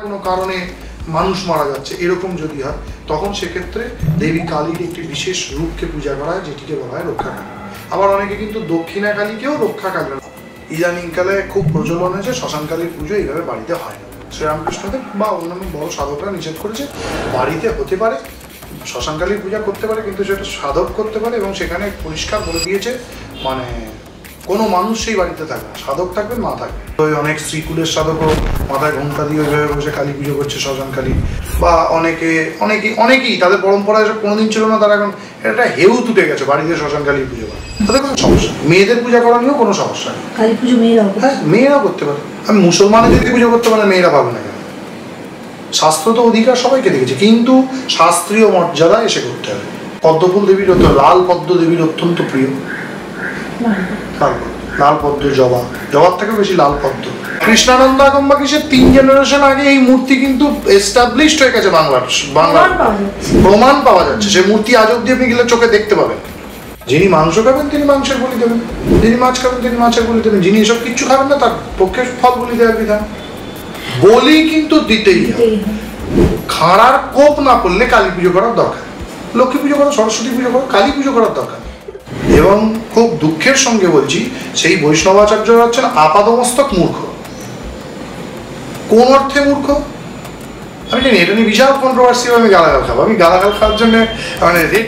কোনো কারণে মানুষ মারা যাচ্ছে এরকম যদি হয় তখন সেক্ষেত্রে দেবী কালীর একটি বিশেষ রূপকে পূজা করা হয়, যেটিকে বলা হয় রক্ষাকালী। আবার অনেকে কিন্তু দক্ষিণা কালীকেও রক্ষাকালী। ইদানিংকালে খুব প্রচলন হয়েছে শ্মশানকালীর পুজো এইভাবে বাড়িতে হয় না। শ্রীরামকৃষ্ণদেব বা অন্যান্য বড় সাধকরা নিষেধ করেছে, বাড়িতে হতে পারে শ্মশানকালীর পূজা করতে পারে, কিন্তু সেটা সাধক করতে পারে এবং সেখানে পরিষ্কার বলে দিয়েছে মানে কোনো মানুষ সেই বাড়িতে থাকবে না, সাধক থাকবে, মা থাকবে। ওই অনেক শ্রীকুলের সাধকও মাথায় ঘোমটা দিয়ে ওইভাবে বসে কালী পুজো করছে শ্মশানকালী, বা অনেকেই তাদের পরম্পরায় এসব কোনোদিন ছিল না, তারা এখন এটা হেউ তুটে গেছে বাড়িতে শ্মশানকালীর পুজো করা। তাদের কোনো সমস্যা, মেয়েদের পূজা করা নিয়েও কোনো সমস্যা নেই। কালী পুজো মেয়েরাও করতে পারে। আমি মুসলমানের যদি পুজো করতে পারে মেয়েরা পাবে না কেন? শাস্ত্র তো অধিকার সবাইকে দেখেছে, কিন্তু শাস্ত্রীয় মর্যাদা এসে করতে হবে। পদ্মফুল দেবীর লাল পদ্ম দেবীর অত্যন্ত প্রিয়, লাল পদ্ম, জবার থেকে বেশি লাল পদ্ম। কৃষ্ণানন্দ আগমবাগীশের 3 জেনারেশন আগে এই মূর্তি কিন্তু এস্টাবলিশড হয়ে গেছে বাংলার প্রমাণ পাওয়া যাচ্ছে। সেই মূর্তি আজ অব্দি আপনি গেলে চোখে দেখতে পাবেন। যিনি মাংস খাবেন তিনি মাংসের বলি দেবেন, যিনি মাছ খাবেন তিনি মাছের বলি দেবেন, যিনি এসব কিচ্ছু খাবেন না তার পক্ষে ফল বলি দেওয়ার বিধান। বলি কিন্তু দিতেই হবে। খাড়ার কোপ না করলে কালী পুজো করার দরকার, লক্ষ্মী পুজো করো, সরস্বতী পুজো করো, কালী পুজো করার দরকার। এবং খুব দুঃখের সঙ্গে বলছি, সেই বৈষ্ণবাচার্যরা হচ্ছেন আপাদমস্তক মূর্খ। কোন অর্থে মূর্খ আমি জানি, এটা নিয়ে বিশাল কন্ট্রোভার্সি। আমি গালাগাল খাবো, আমি গালাগাল খাওয়ার জন্য মানে রেডি।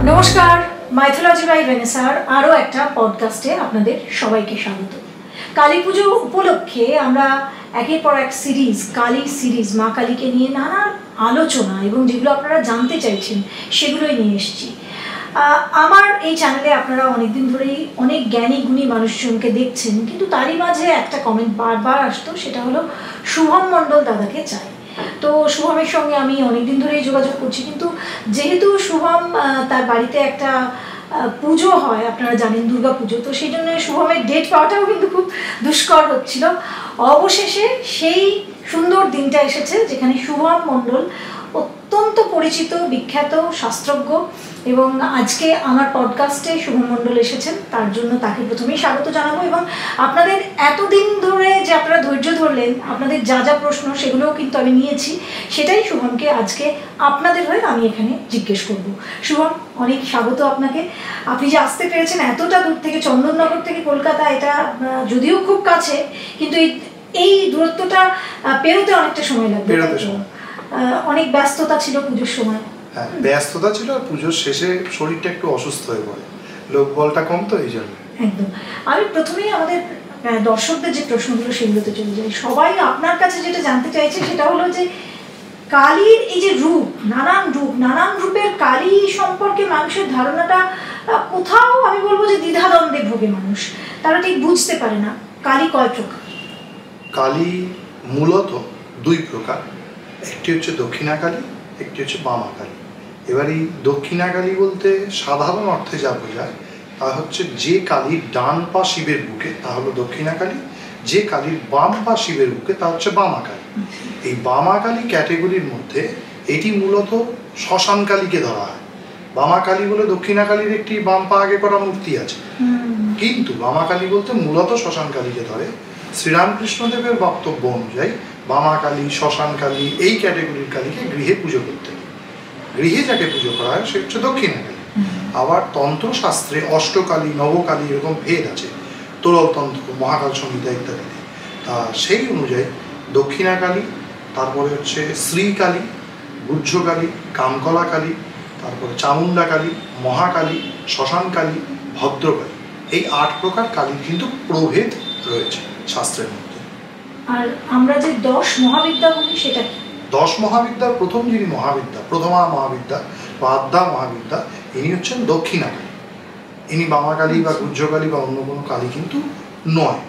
নমস্কার, মাইথোলজি বাই ভেনেসার আরও একটা পডকাস্টে আপনাদের সবাইকে স্বাগত। কালী পুজো উপলক্ষে আমরা একের পর এক সিরিজ, কালীর সিরিজ, মা কালীকে নিয়ে নানা আলোচনা এবং যেগুলো আপনারা জানতে চাইছেন সেগুলোই নিয়ে এসেছি। আমার এই চ্যানেলে আপনারা অনেকদিন ধরেই অনেক জ্ঞানী গুণী মানুষজনকে দেখছেন, কিন্তু তারই মাঝে একটা কমেন্ট বারবার আসতো, সেটা হলো শুভম মণ্ডল দাদাকে চাই। তো শুভমের সঙ্গে আমি অনেকদিন ধরেই যোগাযোগ করছি, কিন্তু যেহেতু শুভম তার বাড়িতে একটা পুজো হয়, আপনারা জানেন দুর্গা পুজো, তো সেই জন্য শুভমের ডেট পাওয়াটাও কিন্তু খুব দুষ্কর হচ্ছিল। অবশেষে সেই সুন্দর দিনটা এসেছে যেখানে শুভম মণ্ডল অত্যন্ত পরিচিত, বিখ্যাত শাস্ত্রজ্ঞ, এবং আজকে আমার পডকাস্টে শুভম মণ্ডল এসেছেন, তার জন্য তাকে প্রথমেই স্বাগত জানাবো। এবং আপনাদের এতদিন ধরে যে আপনারা ধৈর্য ধরলেন, আপনাদের যা যা প্রশ্ন সেগুলোও কিন্তু আমি নিয়েছি, সেটাই শুভমকে আজকে আপনাদের হয়ে আমি এখানে জিজ্ঞেস করব। শুভম, অনেক স্বাগত আপনাকে। আপনি যে আসতে পেরেছেন এতটা দূর থেকে, চন্দননগর থেকে কলকাতা, এটা যদিও খুব কাছে, কিন্তু এই দূরত্বটা পেরোতে অনেকটা সময় লাগবে। অনেক ব্যস্ততা ছিল পুজোর সময়। হ্যাঁ, ব্যস্ততা ছিল, আর পুজোর শেষে শরীরটা একটু অসুস্থ হয়ে পড়ে, লোকবলটা কম, তো এই জন্য। একদম। আমি প্রথমেই আমাদের দর্শকদের যে প্রশ্নগুলো সেগুলোতে চলে যাই। সবাই আপনার কাছে যেটা জানতে চাইছে সেটা হলো যে কালীর এই যে রূপ, নানান রূপের কালী সম্পর্কে মানুষের ধারণাটা কোথাও আমি বলবো যে দ্বিধাদ্বন্দ্বে ভোগে মানুষ, তারা ঠিক বুঝতে পারে না কালী কয় প্রকার। কালী মূলত 2 প্রকার, একটি হচ্ছে দক্ষিণা কালী, একটি হচ্ছে বামা কালী। এবার এই দক্ষিণা কালী বলতে সাধারণ অর্থে যা বোঝায় তা হচ্ছে যে কালীর ডান পা শিবের বুকে তা হলো দক্ষিণা কালী, যে কালীর বাম পা শিবের বুকে তা হচ্ছে বামা কালী। এই বামা কালী ক্যাটেগরির মধ্যে এটি মূলত শ্মশান কালীকে ধরা হয়। বামা কালী বলে দক্ষিণা কালীর একটি বাম পা আগে করা মূর্তি আছে, কিন্তু বামা কালী বলতে মূলত শ্মশান কালীকে ধরে। শ্রীরামকৃষ্ণদেবের বক্তব্য অনুযায়ী বামা কালী, শ্মশান কালী এই ক্যাটেগরির কালীকে গৃহে পুজো করতে হয়। গৃহে যাকে পুজো করা হয় সে হচ্ছে দক্ষিণা কালী। আবার তন্ত্রশাস্ত্রে অষ্টকালী, নবকালী এরকম ভেদ আছে, তোরলতন্ত্র, মহাকাল সংহিতা ইত্যাদিতে। তা সেই অনুযায়ী দক্ষিণা কালী, তারপরে হচ্ছে শ্রীকালী, গুহ্যকালী, কামকলা কালী, তারপরে চামুণ্ডা কালী, মহাকালী, শ্মশান কালী, ভদ্রকালী, এই 8 প্রকার কালীর কিন্তু প্রভেদ রয়েছে শাস্ত্রের মধ্যে। আর আমরা যে 10 মহাবিদ্যা বলি সেটা কি? 10 মহাবিদ্যার প্রথম যিনি মহাবিদ্যা, প্রথমা মহাবিদ্যা বা আদ্যা মহাবিদ্যা, ইনি হচ্ছেন দক্ষিণা কালী। ইনি বামা কালী বা গুহ্যকালী বা অন্য কোনো কালী কিন্তু নয়।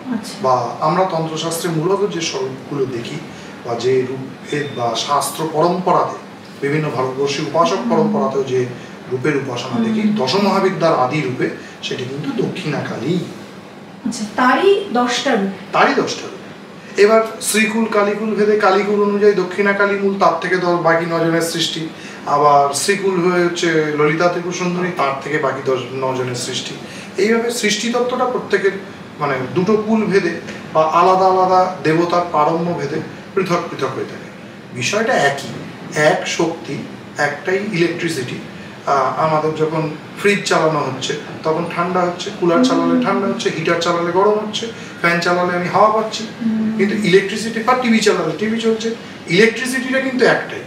বা আমরা তন্ত্রশাস্ত্রে মূলত যে স্বরূপগুলো দেখি বা যে রূপভেদ বা শাস্ত্র পরম্পরাতে, বিভিন্ন ভারতবর্ষীয় উপাসক পরম্পরাতেও যে রূপের উপাসনা দেখি 10 মহাবিদ্যার আদি রূপে, সেটি কিন্তু দক্ষিণা কালী। তারই 10টা রূপ। এবার শ্রীকুল কালীকুল ভেদে কালীকুল অনুযায়ী দক্ষিণা কালী মূল, তার থেকে বাকি 9 জনের সৃষ্টি। আবার শ্রীকুল হয়ে হচ্ছে ললিতা ত্রিপুর সুন্দরী, তার থেকে বাকি 9 জনের সৃষ্টি। এইভাবে সৃষ্টিতত্ত্বটা প্রত্যেকের মানে দুটো কুল ভেদে বা আলাদা আলাদা দেবতার পারম্য ভেদে পৃথক পৃথক হয়ে থাকে। বিষয়টা একই, এক শক্তি, একটাই ইলেকট্রিসিটি। আমাদের যখন ফ্রিজ চালানো হচ্ছে তখন ঠান্ডা হচ্ছে, কুলার চালালে ঠান্ডা হচ্ছে, হিটার চালালে গরম হচ্ছে, ফ্যান চালালে আমি হাওয়া পাচ্ছি। কিন্তু ইলেকট্রিসিটি বা টিভি চালালে টিভি চলছে, ইলেকট্রিসিটিটা কিন্তু একটাই।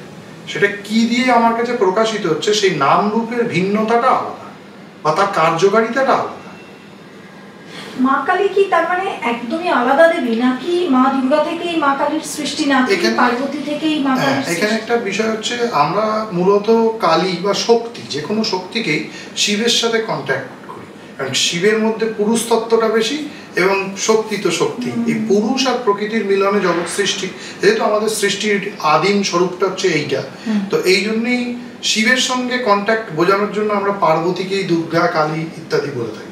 সেটা কি দিয়ে আমার কাছে প্রকাশিত হচ্ছে সেই নাম রূপের ভিন্নতাটা আলাদা বা তার কার্যকারিতাটা আলাদা। মা কালী কি তার মানে একদমই আলাদা দেবী, নাকি মা দুর্গা থেকেই মা কালীর সৃষ্টি, নাকি পার্বতী থেকেই মা কালীর সৃষ্টি? এখানে একটা বিষয় হচ্ছে, আমরা মূলত কালী বা শক্তি, যে কোনো শক্তিকেই শিবের সাথে কন্ট্যাক্ট করি, কারণ শিবের মধ্যে পুরুষ তত্ত্বটা বেশি এবং শক্তি তো শক্তি। এই পুরুষ আর প্রকৃতির মিলনে জগৎ সৃষ্টি, যেহেতু আমাদের সৃষ্টির আদিম স্বরূপটা হচ্ছে এইটা, তো এই জন্যই শিবের সঙ্গে কন্ট্যাক্ট বোঝানোর জন্য আমরা পার্বতীকেই দুর্গা, কালী ইত্যাদি বলে থাকি।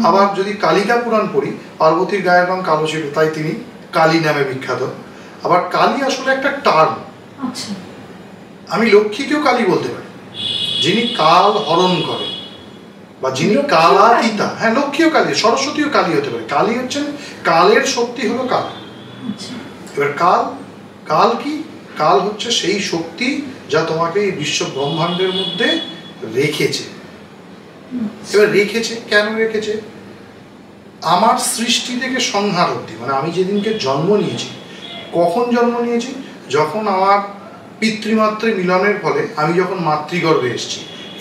আবার যদি কালিকা পুরাণ পড়ি, পার্বতীর গায়ের রং কালো ছিল, তাই তিনি কালী নামে বিখ্যাত। আবার কালী আসলে একটা টার্ম। আমি লক্ষ্মীকেও কালী বলতে পারি, যিনি কাল হরণ করেন বা যিনি কালাতীতা। হ্যাঁ, লক্ষ্মীও কালী, সরস্বতীও কালী হতে পারে। কালী হচ্ছেন কালের শক্তি, হলো কাল। এবার কাল, কাল কি? কাল হচ্ছে সেই শক্তি যা তোমাকে এই বিশ্ব ব্রহ্মাণ্ডের মধ্যে রেখেছে। এবার রেখেছে কেন রেখেছে? আমার সৃষ্টি থেকে সংহার অবধি, মানে আমি যেদিনকে জন্ম নিয়েছি, কখন জন্ম নিয়েছি? যখন আমার পিতৃমাতৃ মিলনের ফলে আমি যখন মাতৃগর্ভে এসেছি,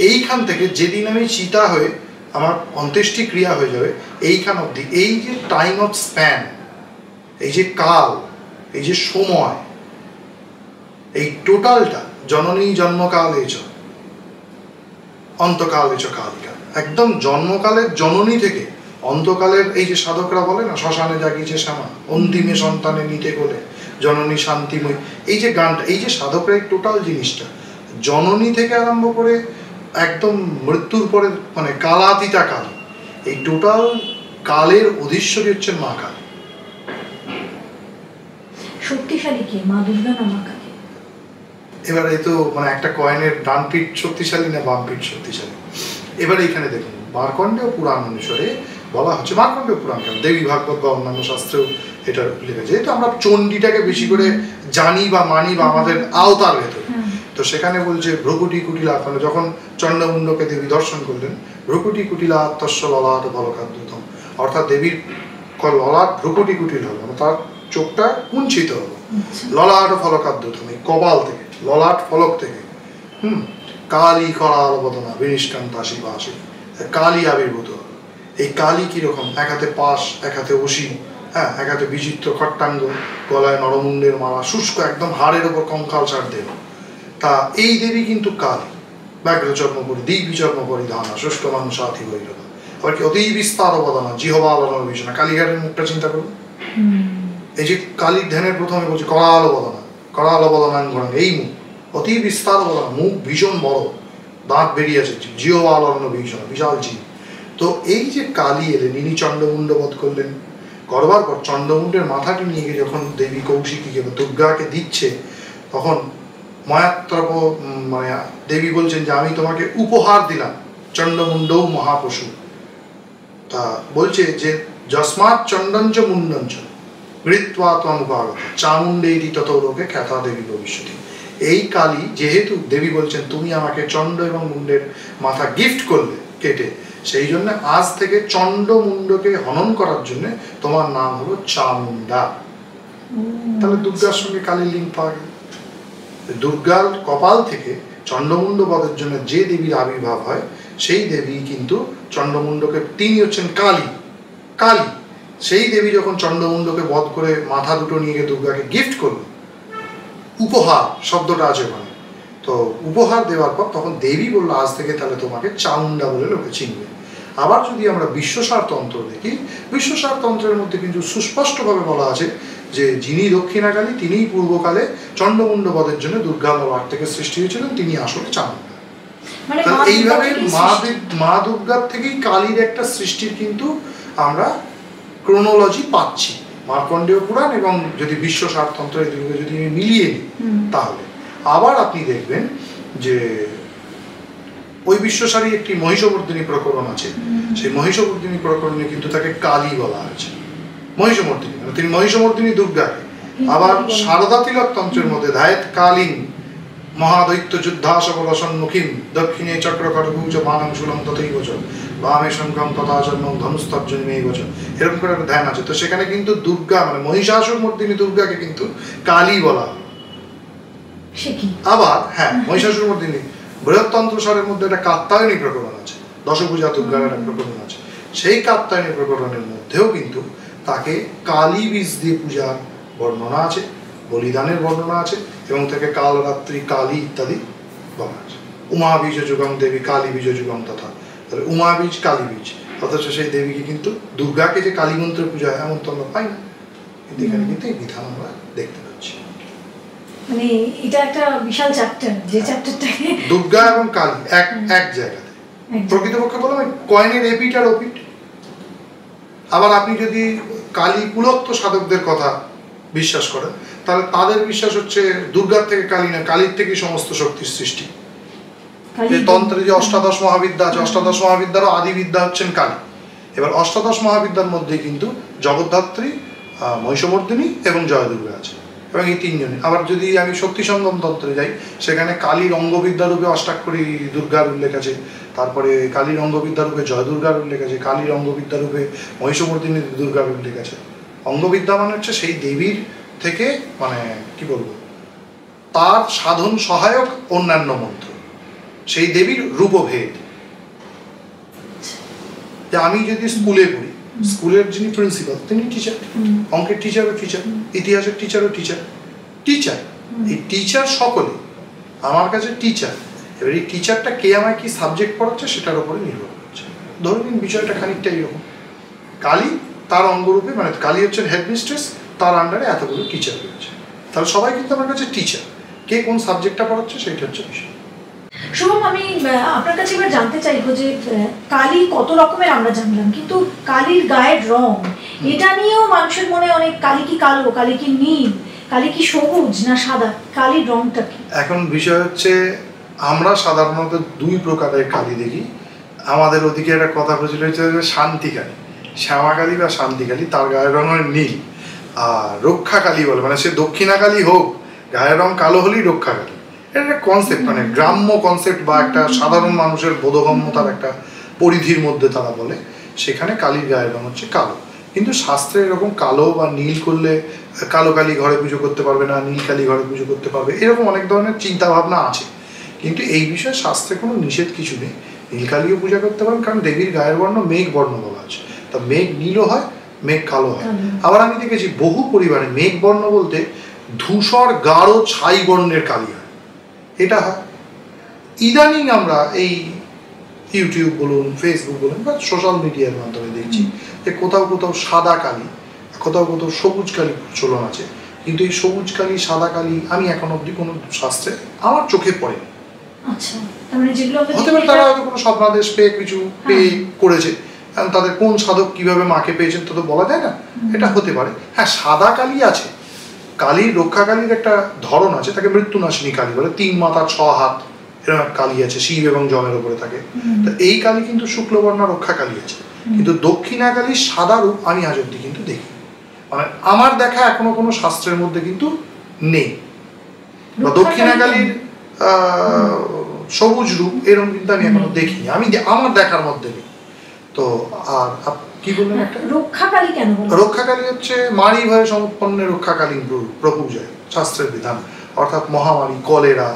এইখান থেকে যেদিন আমি চিতা হয়ে আমার অন্ত্যেষ্টি ক্রিয়া হয়ে যাবে, এইখান অবধি এই যে টাইম অফ স্প্যান, এই যে কাল, এই যে সময়, এই টোটালটা জননী জন্মকালে চ অন্তকালে চ কালিকা, একদম জন্মকালের জননী থেকে অন্তকালের, এই যে সাধকরা বলে না, শ্মশানে জাগিয়েছে শ্যামা, অন্তিমে সন্তানে নিতে গেলে জননী শান্তিময়, এই যে গানটা, এই যে সাধকরা এই টোটাল জিনিসটা জননী থেকে আরম্ভ করে একদম মৃত্যুর পরে মানে কালাতীতা কাল, এই টোটাল কালের অধীশ্বরী হচ্ছেন মা কালী। শক্তিশালী কে, মা দুর্গা না মা কালী? এবার এই তো মানে একটা কয়েনের ডান পিঠ শক্তিশালী না বাম পিঠ শক্তিশালী। এবার এইখানে দেখুন, মার্কণ্ডেয় পুরাণ অনুসারে বলা হচ্ছে, মার্কণ্ডেয় পুরাণ কেন, দেবী ভাগবত বা অন্যান্য শাস্ত্রেও এটা উল্লেখ আছে, যেহেতু আমরা চণ্ডীটাকে বেশি করে জানি বা মানি বা আমাদের আওতার ভেতরে, তো সেখানে বলছে ভ্রকুটি কুটিলা, মানে যখন চণ্ডমুণ্ডকে দেবী দর্শন করলেন, ভ্রকুটি কুটিলা তস্য ললাট ফলকাদ্যুতম, অর্থাৎ দেবীর ললাট ভ্রকুটি কুটিল হল, মানে তার চোখটা কুঞ্চিত হলো, ললাট ফলকাদ্যুতম, এই কপাল থেকে, ললাট ফলক থেকে, কালী করাল বদনা বিনিষ্কান্তা শিবাসী, কালী আবির্ভূত। এই কালী কিরকম? এক হাতে পাশ, এক হাতে অসি, হ্যাঁ, এক হাতে বিচিত্র খট্টাঙ্গ, গলায় নরমুণ্ডের মালা, শুষ্ক একদম হাড়ের ওপর কঙ্কাল ছাড় দেব। তা এই দেবী কিন্তু কালী, ব্যাঘ্রচর্ম পরি, দিগ্বিচর্ম পরিধানা, শুষ্ক মানুষ সাথী বৈরতা। আবার কি অতি বিস্তার অবদানা, জিহবা আলোড়ন ভীষণা, কালীঘাটের মুখটা চিন্তা করুন। এই যে কালীর ধ্যানের প্রথমে বলছে করাল অবদানা, করাল অবদানাঙ্গন, এই মুখ অতি বিস্তার অবদানা, মুখ ভীষণ বড়, দাঁত বেরিয়ে আছে, জিহবা আলোড়ন ভীষণা, বিশাল জীব। তো এই যে কালী এলেন, ইনি চণ্ডমুণ্ড বধ করলেন, করবার পর চণ্ডমুণ্ডের মাথাটি নিয়ে গিয়ে যখন দেবী কৌশিকীকে বা দুর্গাকে দিচ্ছে, তখন মায়াত্রপ মানে দেবী বলছেন যে আমি তোমাকে উপহার দিলাম চণ্ডমুণ্ডৌ মহাপশু। তা বলছে যে যস্মাৎ চণ্ডঞ্চ মুণ্ডঞ্চ গৃহীত্বা ত্বমুপাগত চামুণ্ডেইতি তত লোকে খ্যাতা দেবী ভবিষ্যতি। এই কালী যেহেতু দেবী বলছেন তুমি আমাকে চণ্ড এবং মুণ্ডের মাথা গিফট করলে কেটে, সেই জন্য আজ থেকে চণ্ড মুণ্ডকে হনন করার জন্য তোমার নাম হলো চামুণ্ডা। তাহলে দুর্গার সঙ্গে কালীর লিঙ্ক পাওয়া গেল। দুর্গার কপাল থেকে চণ্ডমুণ্ড বধের জন্য যে দেবীর আবির্ভাব হয়, সেই দেবী কিন্তু চণ্ডমুণ্ডকে, তিনি হচ্ছেন কালী। কালী সেই দেবী যখন চণ্ডমুণ্ডকে বধ করে মাথা দুটো নিয়ে গিয়ে দুর্গাকে গিফট করল, উপহার শব্দটা আছে ওখানে, তো উপহার দেওয়ার পর তখন দেবী বলল আজ থেকে তাহলে তোমাকে চামুণ্ডা বলে লোকে চিনবে। আবার যদি আমরা বিশ্বসার তন্ত্র দেখি, বিশ্বসার তন্ত্রের মধ্যে কিন্তু সুস্পষ্টভাবে বলা আছে যে যিনি দক্ষিণাকালী তিনিই পূর্বকালে চণ্ডমুণ্ড বধের জন্য দুর্গা ললাট থেকে সৃষ্টি হয়েছিলেন, তিনি আসলে চামুণ্ডা। এইভাবে মা দুর্গার থেকেই কালীর একটা সৃষ্টির কিন্তু আমরা ক্রোনোলজি পাচ্ছি মার্কণ্ডেয় পুরাণ এবং যদি বিশ্বসার তন্ত্র, এই দুটোকে যদি মিলিয়ে নিই, তাহলে আবার আপনি দেখবেন যে ওই বিশ্বসারী একটি মহিষমর্দিনী প্রকরণ আছে, সেই মহিষমর্দিনী প্রকরণে কিন্তু তাকে কালী বলা হয়েছে। মহিষমর্দিনী মানে তিনি মহিষমর্দিনী দুর্গাকে। আবার শারদা তিলক তন্ত্রের মধ্যে ধায়েত কালীন মহাদৈত্য যুদ্ধাসবল সন্মুখীন দক্ষিণে চক্র খড়গৌচ বানাং শূলং তথৈবচ বামে শঙ্খং তথা জন্মং ধনুস্তর্জনীমেবচ, এরকম করে একটা ধ্যান আছে। তো সেখানে কিন্তু দুর্গা মানে মহিষাসুর মর্দিনী দুর্গাকে কিন্তু কালী বলা হয়। আবার হ্যাঁ, মহিষাসুর মর্দিনী বৃহত্তন্ত্র স্বরের মধ্যে একটা কাত্যায়নী প্রকরণ আছে, দশপূজা দুর্গার একটা প্রকরণ আছে। সেই কাত্যায়নী প্রকরণের মধ্যেও কিন্তু তাকে কালী বীজ দিয়ে পূজার বর্ণনা আছে, বলিদানের বর্ণনা আছে, এবং তাকে কালরাত্রি কালী ইত্যাদি বলা আছে। উমা বীজ যুগম দেবী কালী বীজ যুগম তথা, তাহলে উমা বীজ কালী বীজ, অথচ সেই দেবীকে কিন্তু দুর্গাকে যে কালী মন্ত্রে পূজা হয় এমন তো আমরা পাই না, কিন্তু এখানে কিন্তু এই বিধান আমরা দেখতে পাচ্ছি। মানে এটা একটা বিশাল চ্যাপ্টার, যে চ্যাপ্টারটাকে দুর্গা এবং কালী এক জায়গাতে, প্রকৃতপক্ষে বললাম কয়েনের এপিট আর ওপিট। আবার আপনি যদি কালী কুলত্ব সাধকদের কথা বিশ্বাস করেন, তাহলে তাদের বিশ্বাস হচ্ছে দুর্গার থেকে কালী না, কালীর থেকে সমস্ত শক্তির সৃষ্টি। তন্ত্রে যে অষ্টাদশ মহাবিদ্যা আছে, অষ্টাদশ মহাবিদ্যারও আদি বিদ্যা হচ্ছেন কালী। এবার অষ্টাদশ মহাবিদ্যার মধ্যে কিন্তু জগদ্ধাত্রী, মহিষমর্দিনী এবং জয় দুর্গা আছে, এবং এই তিনজনে। আবার যদি আমি শক্তি সঙ্গম তন্ত্রে যাই, সেখানে কালীর অঙ্গবিদ্যা রূপে অষ্টাক্ষরী দুর্গার উল্লেখ আছে, তারপরে কালীর অঙ্গবিদ্যা রূপে জয় দুর্গার উল্লেখ আছে, কালীর অঙ্গবিদ্যা রূপে মহিষমর্দিনী দুর্গার উল্লেখ আছে। অঙ্গবিদ্যা মানে হচ্ছে সেই দেবীর থেকে মানে কি বলবো, তার সাধন সহায়ক অন্যান্য মন্ত্র, সেই দেবীর রূপভেদ। আমি যদি স্কুলে পড়ি, স্কুলের যিনি প্রিন্সিপাল তিনি টিচার, অঙ্কের টিচারও টিচার, ইতিহাসের টিচারও টিচার, এই টিচার সকলে আমার কাছে টিচার। এবার এই টিচারটা কে আমায় কি সাবজেক্ট পড়াচ্ছে সেটার উপরে নির্ভর করছে। ধরে নিন বিষয়টা খানিকটা এইরকম, কালী তার অঙ্গরূপে মানে কালী হচ্ছেন হেডমিস্ট্রেস, তার আন্ডারে এতগুলো টিচার রয়েছে, তাহলে সবাই কিন্তু আমার কাছে টিচার। কে কোন সাবজেক্টটা পড়াচ্ছে সেটা হচ্ছে বিষয়। শুভম, আমি আপনার কাছে এবার জানতে চাইবো যে কালী কত রকমের আমরা জানলাম, কিন্তু কালীর গায়ের রং এটা নিয়েও মানুষের মনে অনেক, কালী কি কালো, কালী কি নীল, কালী কি সবুজ না সাদা, কালীর রংটা কি? এখন বিষয় হচ্ছে আমরা সাধারণত দুই প্রকারের কালী দেখি। আমাদের ওদিকে একটা কথা প্রচলিত হচ্ছে শান্তি কালী, শ্যামা কালী বা শান্তি কালী, তার গায়ের রং হয় নীল। আর রক্ষা কালী বলে, মানে সে দক্ষিণা কালী হোক, গায়ের রং কালো হলেই রক্ষা কালী। এটা একটা কনসেপ্ট, মানে গ্রাম্য কনসেপ্ট বা একটা সাধারণ মানুষের বোধগম্যতার একটা পরিধির মধ্যে তারা বলে, সেখানে কালীর গায়ের রং হচ্ছে কালো। কিন্তু শাস্ত্রে এরকম কালো বা নীল করলে কালো কালী ঘরে পুজো করতে পারবে না, নীল কালী ঘরে পুজো করতে পারবে, এরকম অনেক ধরনের চিন্তা ভাবনা আছে। কিন্তু এই বিষয়ে শাস্ত্রে কোনো নিষেধ কিছু নেই, নীল কালীও পূজা করতে পারেন, কারণ দেবীর গায়ের বর্ণ মেঘ বর্ণ বলা আছে। তা মেঘ নীলও হয়, মেঘ কালো হয়। আবার আমি দেখেছি বহু পরিবারে মেঘ বর্ণ বলতে ধূসর গাঢ় ছাই বর্ণের কালী হয়, এটা হয়। ইদানিং আমরা এই ইউটিউব বলুন, ফেসবুক বলুন বা সোশ্যাল মিডিয়ার মাধ্যমে দেখছি যে কোথাও কোথাও সাদা কালী, কোথাও কোথাও সবুজ কালী প্রচলন আছে। কিন্তু এই সবুজ কালী সাদা কালী আমি এখন অবধি কোনো শাস্ত্রে আমার চোখে পড়েনি। হতে পারে তারা হয়তো কোনো স্বপ্নাদেশ পেয়ে কিছু পেয়ে করেছে, তাদের কোন সাধক কিভাবে মাকে পেয়েছেন তা তো বলা যায় না, এটা হতে পারে। হ্যাঁ, সাদা কালী আছে, কালীর রক্ষা কালীর একটা ধরন আছে, তাকে মৃত্যুনাশিনী কালী বলে, 3 মাথা 6 হাত এরকম এক কালী আছে, শিব এবং যমের উপরে থাকে। তো এই কালী কিন্তু শুক্লবর্ণা রক্ষা কালী আছে, কিন্তু দক্ষিণা কালীর সাদা রূপ আমি আজ অব্দি কিন্তু দেখি, মানে আমার দেখা এখনো কোনো শাস্ত্রের মধ্যে কিন্তু নেই। বা দক্ষিণা কালীর সবুজ রূপ এরকম কিন্তু আমি এখনো দেখিনি, আমি আমার দেখার মধ্যে নেই। তো আর কি বললেন একটা রক্ষা কালী কেন? রক্ষা কালী হচ্ছে মারি ভয়ে সমুৎপন্ন রক্ষা কালী প্রপূজায় শাস্ত্রের বিধান, অর্থাৎ মহামারী, কলেরা,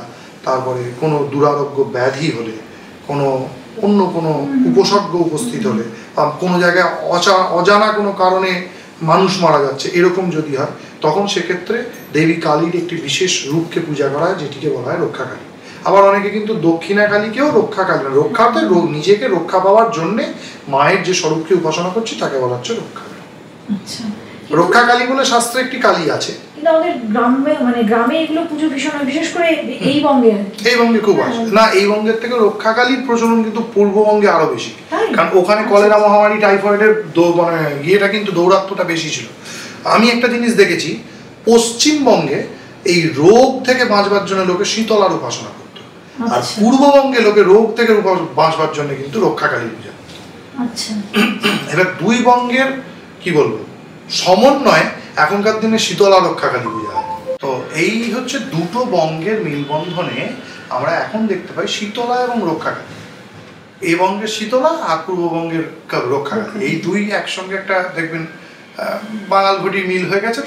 তারপরে কোনো দুরারোগ্য ব্যাধি হলে, কোনো অন্য কোনো উপসর্গ উপস্থিত হলে, বা কোনো জায়গায় অজানা কোনো কারণে মানুষ মারা যাচ্ছে, এরকম যদি হয়, তখন সেক্ষেত্রে দেবী কালীর একটি বিশেষ রূপকে পূজা করা হয়, যেটিকে বলা হয় রক্ষা কালী। আবার অনেকে কিন্তু দক্ষিণা কালীকেও রক্ষা কালী, রক্ষাতে নিজেকে রক্ষা পাওয়ার জন্যে মায়ের যে স্বরূপকে উপাসনা করছে তাকে বলা হচ্ছে রক্ষা কালী। রক্ষা কালী বলে শাস্ত্রে একটি কালী আছে, আমাদের গ্রামে মানে গ্রামে এগুলো পুজো ভীষণ, বিশেষ করে এই বঙ্গে খুব আছে না। এই বঙ্গের থেকে রক্ষা কালীর প্রচলন কিন্তু পূর্ববঙ্গে আরো বেশি, কারণ ওখানে কলেরা মহামারী, টাইফয়েডের মানে ইয়েটা কিন্তু দৌরাত্ম্যটা বেশি ছিল। আমি একটা জিনিস দেখেছি, পশ্চিমবঙ্গে এই রোগ থেকে বাঁচবার জন্য লোকে শীতলার উপাসনা করত, আর পূর্ববঙ্গে লোকে রোগ থেকে বাঁচবার জন্য কিন্তু রক্ষাকালী পূজা। আচ্ছা, এবার দুই বঙ্গের কি বলবো সমন্বয় এখনকার দিনে শীতলা রক্ষাকালী পূজা হয়। তো এই হচ্ছে দুটো বঙ্গের মিলবন্ধনে আমরা এখন দেখতে পাই শীতলা এবং রক্ষাকালী। এই বঙ্গের শীতলা আর পূর্ববঙ্গের রক্ষাকালী, এই দুই একসঙ্গে একটা দেখবেন বাঙাল ঘটির মিল হয়ে গেছে।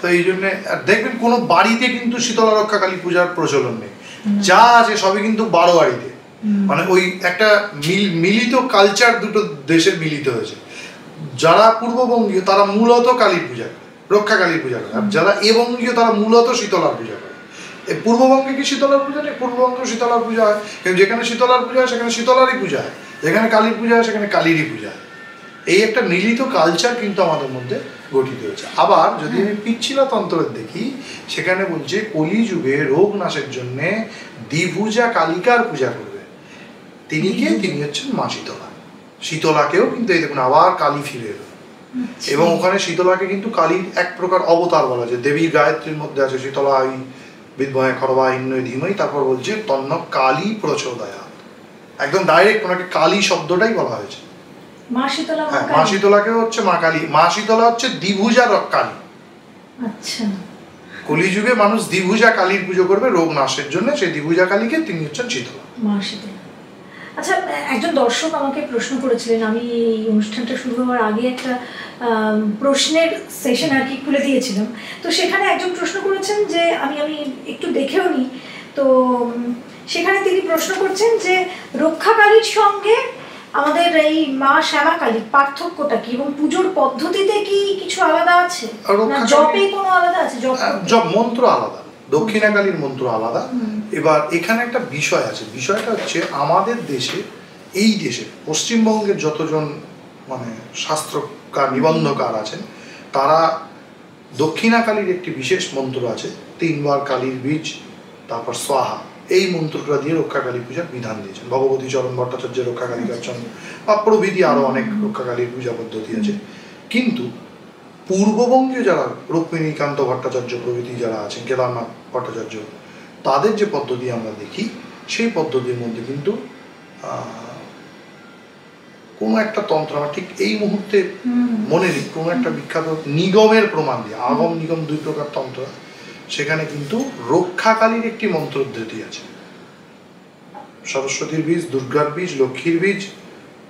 তো এই জন্য দেখবেন কোনো বাড়িতে কিন্তু শীতলা রক্ষাকালী পূজার প্রচলন নেই, যা আছে সবই কিন্তু বারোয়ারিতে। মানে ওই একটা মিলিত কালচার দুটো দেশের মিলিত হয়েছে। যারা পূর্ববঙ্গীয় তারা মূলত কালী পূজা করে, রক্ষাকালী পূজা করে, আর যারা এ বঙ্গীয় তারা মূলত শীতলার পূজা করে। পূর্ববঙ্গে কি শীতলার পূজা নেই? পূর্ববঙ্গে শীতলার পূজা হয়, কিন্তু যেখানে শীতলার পূজা হয় সেখানে শীতলারই পূজা হয়, যেখানে কালীর পূজা হয় সেখানে কালীরই পূজা হয়। এই একটা মিলিত কালচার কিন্তু আমাদের মধ্যে গঠিত হয়েছে। আবার যদি আমি পিচ্ছিলা তন্ত্রের দেখি, সেখানে বলছে কলিযুগে রোগ নাশের জন্য দ্বিভুজা কালিকার পূজা করবে। তিনি কে? তিনি হচ্ছেন মা শীতলা। শীতলাকেও কিন্তু এই দেখুন আবার কালী ফিরে এলো, এবং ওখানে শীতলাকে কিন্তু কালীর এক প্রকার অবতার বলা যায়। দেবীর গায়ত্রীর মধ্যে আছে শীতলাই বিদ্মহে খরবাহিন্যই ধীমহি, তারপর বলছে তন্ন কালী প্রচোদয়াৎ। একদম ডাইরেক্ট ওনাকে কালী শব্দটাই বলা হয়েছে। মা শীতলা, হ্যাঁ, মা শীতলাকেও হচ্ছে মা কালী। মা শীতলা হচ্ছে দ্বিভুজা কালী। আচ্ছা, কলিযুগে মানুষ দ্বিভুজা কালীর পুজো করবে রোগ নাশের জন্য, সেই দ্বিভুজা কালীকে তিনি হচ্ছেন শীতলা, মা শীতলা। আচ্ছা, একজন দর্শক আমাকে প্রশ্ন করেছিলেন, আমি এই অনুষ্ঠানটা শুরু হওয়ার আগে একটা প্রশ্নের সেশন আর কি খুলে দিয়েছিলাম। তো সেখানে একজন প্রশ্ন করেছেন যে আমি একটু দেখেও নিই। তো সেখানে তিনি প্রশ্ন করছেন যে রক্ষাকালীর সঙ্গে আমাদের এই মা শ্যামা কালীর পার্থক্যটা কি, এবং পুজোর পদ্ধতিতে কি কিছু আলাদা আছে, না জপে কোনো আলাদা আছে? জপ মন্ত্র আলাদা, দক্ষিণাকালীর মন্ত্র আলাদা। এবার এখানে একটা বিষয় আছে, বিষয়টা হচ্ছে আমাদের দেশে, এই দেশে পশ্চিমবঙ্গের যতজন মানে শাস্ত্রকার নিবন্ধকার আছেন, তারা দক্ষিণাকালীর একটি বিশেষ মন্ত্র আছে, 3 বার কালীর বীজ, তারপর সোহা, এই মন্ত্রটা দিয়ে রক্ষাকালী পূজার বিধান দিয়েছেন। ভগবতী চরণ ভট্টাচার্যের রক্ষাকালী কার্চন বা প্রভৃতি আরো অনেক রক্ষাকালীর পূজা পদ্ধতি আছে। কিন্তু পূর্ববঙ্গে যারা রুক্মিণীকান্ত ভট্টাচার্য প্রভৃতি যারা আছেন, কেদারনাথ ভট্টাচার্য, তাদের যে পদ্ধতি আমরা দেখি, সেই পদ্ধতির মধ্যে কিন্তু কোনো একটা তন্ত্র আমার ঠিক এই মুহূর্তে মনে নেই, কোনো একটা বিখ্যাত নিগমের প্রমাণ দিয়ে, আগম নিগম 2 প্রকার তন্ত্র, সেখানে কিন্তু রক্ষাকালীর একটি মন্ত্র উদ্ধৃতি আছে। সরস্বতীর বীজ, দুর্গার বীজ, লক্ষ্মীর বীজ,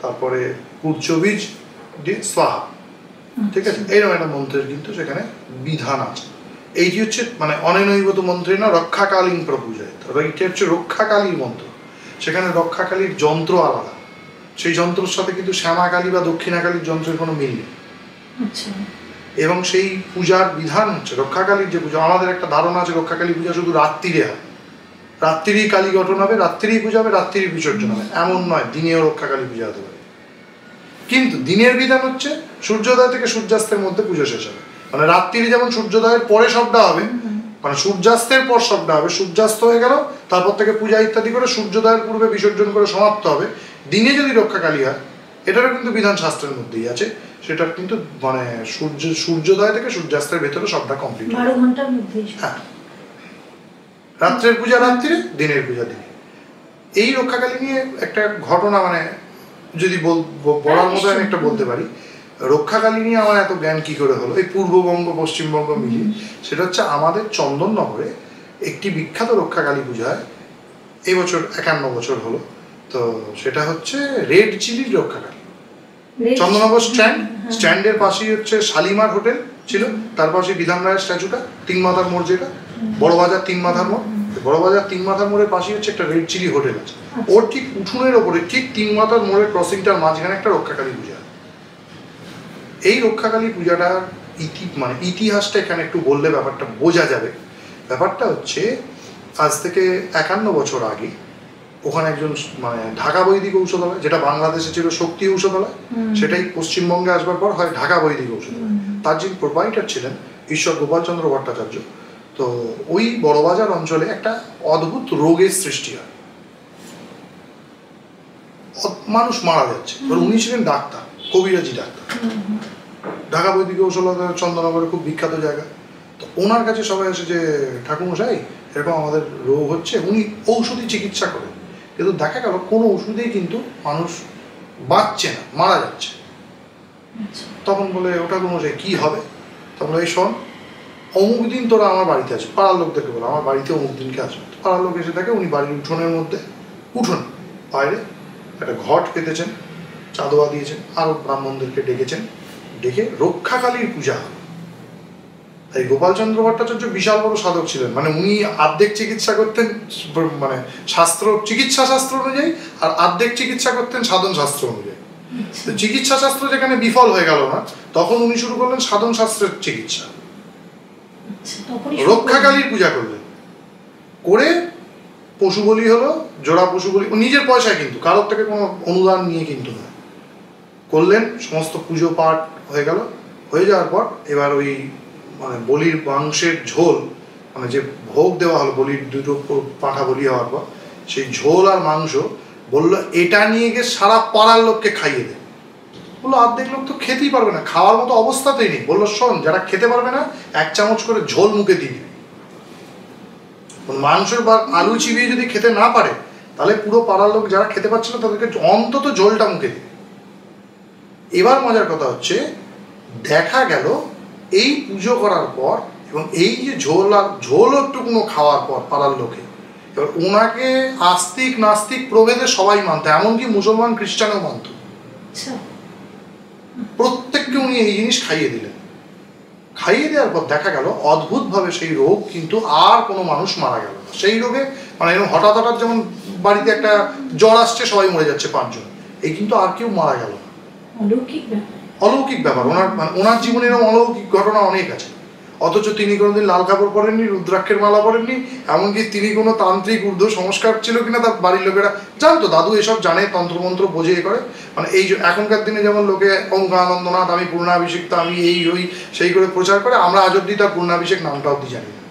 তারপরে কুর্চ বীজ দিয়ে স্বাহা, ঠিক আছে, এইরকম একটা মন্ত্রের কিন্তু সেখানে বিধান আছে। এইটি হচ্ছে মানে অনেনৈবত মন্ত্রে না রক্ষাকালীন প্রপূজায়, এইটা হচ্ছে রক্ষাকালীর মন্ত্র। সেখানে রক্ষাকালীর যন্ত্র আলাদা, সেই যন্ত্রের সাথে কিন্তু শ্যামাকালী বা দক্ষিণাকালীর যন্ত্রের কোনো মিল নেই। এবং সেই পূজার বিধান হচ্ছে রক্ষাকালীর যে পূজা, আমাদের একটা ধারণা আছে রক্ষাকালী পূজা শুধু রাত্রিরে হয়, রাত্রিরেই কালী গঠন হবে, রাত্রিরেই পূজা হবে, রাত্রিরেই বিসর্জন হবে, এমন নয়। দিনেও রক্ষাকালী পূজা হতে পারে, কিন্তু দিনের বিধান হচ্ছে সূর্যোদয় থেকে সূর্যাস্তের মধ্যে পুজো শেষ হবে। মানে রাত্রিরে যেমন সূর্যোদয়ের পরে সবটা হবে, মানে সূর্যাস্তের পর সবটা হবে, সূর্যাস্ত হয়ে গেল, তারপর থেকে পূজা ইত্যাদি করে সূর্যোদয়ের পূর্বে বিসর্জন করে সমাপ্ত হবে। দিনে যদি রক্ষাকালী হয়, এটারও কিন্তু বিধান শাস্ত্রের মধ্যেই আছে, সেটা কিন্তু মানে সূর্যোদয় থেকে সূর্যাস্তের ভেতরে সবটা কমপ্লিট 12 ঘন্টার মধ্যে। হ্যাঁ, রাত্রের পূজা রাত্রিরে, দিনের পূজা দিনে। এই রক্ষাকালী নিয়ে একটা ঘটনা মানে যদি বলার মতো আমি একটা বলতে পারি, রক্ষাকালী নিয়ে আমার এত জ্ঞান কি করে হলো এই পূর্ববঙ্গ পশ্চিমবঙ্গ মিলিয়ে, সেটা হচ্ছে আমাদের চন্দননগরে একটি বিখ্যাত রক্ষাকালী পূজা হয়, এই বছর 51 বছর হলো। তো সেটা হচ্ছে রেড চিলির রক্ষাকালী। চন্দননগর স্ট্যান্ডের পাশেই হচ্ছে শালিমার হোটেল ছিল, তার পাশে বিধান রায়ের স্ট্যাচুটা, 3 মাথার মোড়, যেটা বড় বাজার 3 মাথার মোড়, বড় বাজার 3 মাথার মোড়ের পাশেই হচ্ছে একটা রেড চিলি হোটেল আছে। ওর ঠিক উঠোনের ওপরে ঠিক 3 মাথার মোড়ের ক্রসিংটার মাঝখানে একটা রক্ষাকালী পূজা। এই রক্ষাকালী পূজাটার মানে ইতিহাসটা এখানে একটু বললে ব্যাপারটা বোঝা যাবে। ব্যাপারটা হচ্ছে আজ থেকে 51 বছর আগে ওখানে একজন মানে ঢাকা বৈদিক ঔষধালয়, যেটা বাংলাদেশে ছিল শক্তি ঔষধালয়, সেটাই পশ্চিমবঙ্গে আসবার পর হয় ঢাকা বৈদিক ঔষধালয়। তার যিনি প্রোপাইটার ছিলেন ঈশ্বর গোপালচন্দ্র ভট্টাচার্য। তো ওই বড়বাজার অঞ্চলে একটা অদ্ভুত রোগের সৃষ্টি হয়, মানুষ মারা যাচ্ছে। উনি ছিলেন ডাক্তার, কবিরাজি ডাক্তার। ঢাকা বৈদিক ঔষধালয় চন্দননগরে খুব বিখ্যাত জায়গা। তো ওনার কাছে সবাই আসে যে ঠাকুরমশাই এরকম আমাদের রোগ হচ্ছে, উনি ঔষধি চিকিৎসা করেন, কিন্তু দেখা গেল কোনো ওষুধেই কিন্তু মানুষ বাঁচছে না, মারা যাচ্ছে। তখন বলে ওটা কোনো কী হবে? তখন এই শোন, অমুক দিন তোরা আমার বাড়িতে আসবে, পাড়ার লোকদেরকে বলো আমার বাড়িতে অমুক দিনকে আসবে। পাড়ার লোক এসে থাকে, উনি বাড়ির উঠোনের মধ্যে, উঠোন বাইরে একটা ঘট পেতেছেন, চাঁদোয়া দিয়েছেন, আরও ব্রাহ্মণদেরকে ডেকেছেন, ডেকে রক্ষাকালীর পূজা হবে। এই গোপালচন্দ্র ভট্টাচার্য বিশাল বড় সাধক ছিলেন, মানে উনি আর্ধেক চিকিৎসা করতেন মানে শাস্ত্র, চিকিৎসা শাস্ত্র অনুযায়ী, আর আর্ধেক চিকিৎসা করতেন সাধন শাস্ত্র অনুযায়ী। তো চিকিৎসা শাস্ত্র যেখানে বিফল হয়ে গেল না, তখন উনি শুরু করলেন সাধন শাস্ত্রের চিকিৎসা, রক্ষাকালীর পূজা করলেন। করে পশু বলি হলো, জোড়া পশু বলি, নিজের পয়সায়, কিন্তু কারোর থেকে কোনো অনুদান নিয়ে কিন্তু না, করলেন। সমস্ত পুজো পাঠ হয়ে গেল, হয়ে যাওয়ার পর এবার ওই মানে বলির মাংসের ঝোল, মানে যে ভোগ দেওয়া হলো বলির দুটো পাঁঠা বলি হওয়ার পর, সেই ঝোল আর মাংস বললো এটা নিয়ে গিয়ে সারা পাড়ার লোককে খাইয়ে দেয়। বললো অর্ধেক লোক তো খেতেই পারবে না, খাওয়ার মতো অবস্থাতেই নেই। বললো শোন, যারা খেতে পারবে না 1 চামচ করে ঝোল মুখে দিবি। মাংসের বা আলু চিবিয়ে যদি খেতে না পারে, তাহলে পুরো পাড়ার লোক যারা খেতে পারছে না তাদেরকে অন্তত ঝোলটা মুখে দিবে। এবার মজার কথা হচ্ছে, দেখা গেল এই পুজো করার পর এবং এই যে ঝোল একটুকুনো খাওয়ার পর পাড়ার লোকে, এবার ওনাকে আস্তিক নাস্তিক প্রভেদে সবাই মানত, এমনকি মুসলমান খ্রিস্টানও মানত। প্রত্যেককে উনি এই জিনিস খাইয়ে দিলেন। খাইয়ে দেওয়ার পর দেখা গেল অদ্ভুতভাবে সেই রোগ কিন্তু আর কোনো মানুষ মারা গেল না। সেই রোগে মানে এরকম হঠাৎ হঠাৎ যেমন বাড়িতে একটা জ্বর আসছে, সবাই মরে যাচ্ছে 5 জন, এই কিন্তু আর কেউ মারা গেল না। অলৌকিক ব্যাপার। ওনার জীবনে এরকম অলৌকিক ঘটনা অনেক আছে, অথচ তিনি কোনোদিন লাল কাপড় পরেননি, রুদ্রাক্ষের মালা পরেননি, এমনকি তিনি কোনো তান্ত্রিক ঊর্ধ্ব সংস্কার ছিল কিনা তার বাড়ির লোকেরা জানতো। দাদু এসব জানে, তন্ত্রমন্ত্র বোঝে করে। মানে এই এখনকার দিনে যেমন লোকে ওঙ্কানন্দনাথ, আমি পূর্ণাভিষিক্ত, আমি এই ওই সেই করে প্রচার করে, আমরা আজ অব্দি তার পূর্ণাভিষেক নামটা অব্দি জানি না।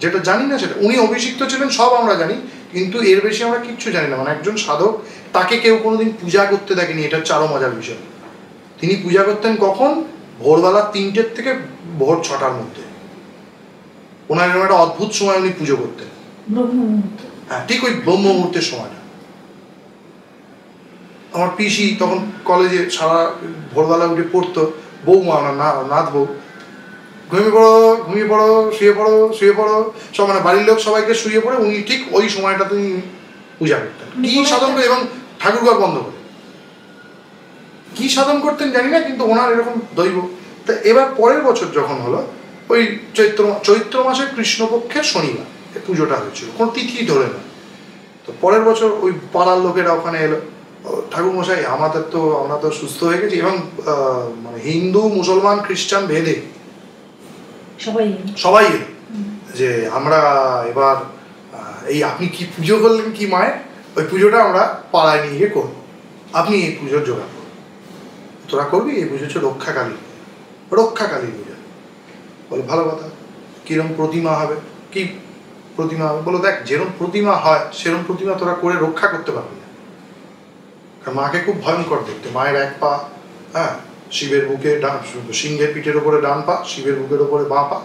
যেটা জানি না সেটা উনি অভিষিক্ত ছিলেন সব আমরা জানি, কিন্তু এর বেশি আমরা কিচ্ছু জানি না। মানে একজন সাধক, তাকে কেউ কোনোদিন পূজা করতে দেখেনি, এটা হচ্ছে আরও মজার বিষয়। তিনি পূজা করতেন কখন? ভোরবেলা 3টের থেকে ভোর 6টার মধ্যে। ওনার এরকম একটা অদ্ভুত সময় উনি পুজো করতেন, হ্যাঁ ঠিক ওই ব্রহ্ম মুহূর্তের সময়টা। আমার পিসি তখন কলেজে সারা ভোরবেলা উঠে পড়তো, বৌমা আমার নাথ বউ, ঘুমিয়ে পড়ো ঘুমিয়ে পড়ো, শুয়ে পড়ো শুয়ে পড়ো, সব মানে বাড়ির লোক সবাইকে শুয়ে পড়ে উনি ঠিক ওই সময়টাতে পূজা করতেন। কি সাধন করে, এবং ঠাকুরঘর বন্ধ করে কি সাধন করতেন জানি না, কিন্তু ওনার এরকম দৈব। তা এবার পরের বছর যখন হলো, ওই চৈত্র মাসের কৃষ্ণপক্ষের শনিবার এই পুজোটা হয়েছিল, কোনো তিথি ধরে না। তো পরের বছর ওই পাড়ার লোকেরা ওখানে এলো, ঠাকুরমশাই আমরা তো সুস্থ হয়ে গেছি, এবং মানে হিন্দু মুসলমান খ্রিস্টান ভেদে সবাই এলো, যে আমরা এবার এই আপনি কি পুজো করলেন কি মায়ের, ওই পুজোটা আমরা পাড়ায় নিয়ে গিয়ে করবো, আপনি এই পুজোর জোগাড় করো। তোরা করবি? এই পুজো হচ্ছে রক্ষাকালী পূজা। বলে ভালো কথা, কিরম প্রতিমা হবে? কি প্রতিমা হবে? বলো দেখ, যেরকম প্রতিমা হয় সেরকম প্রতিমা তোরা করে রক্ষা করতে পারবি না, কারণ মাকে খুব ভয়ঙ্কর দেখতে। মায়ের 1 পা, হ্যাঁ, শিবের বুকে সিংহের পিঠের ওপরে ডান পা, শিবের বুকের ওপরে বাঁ পা,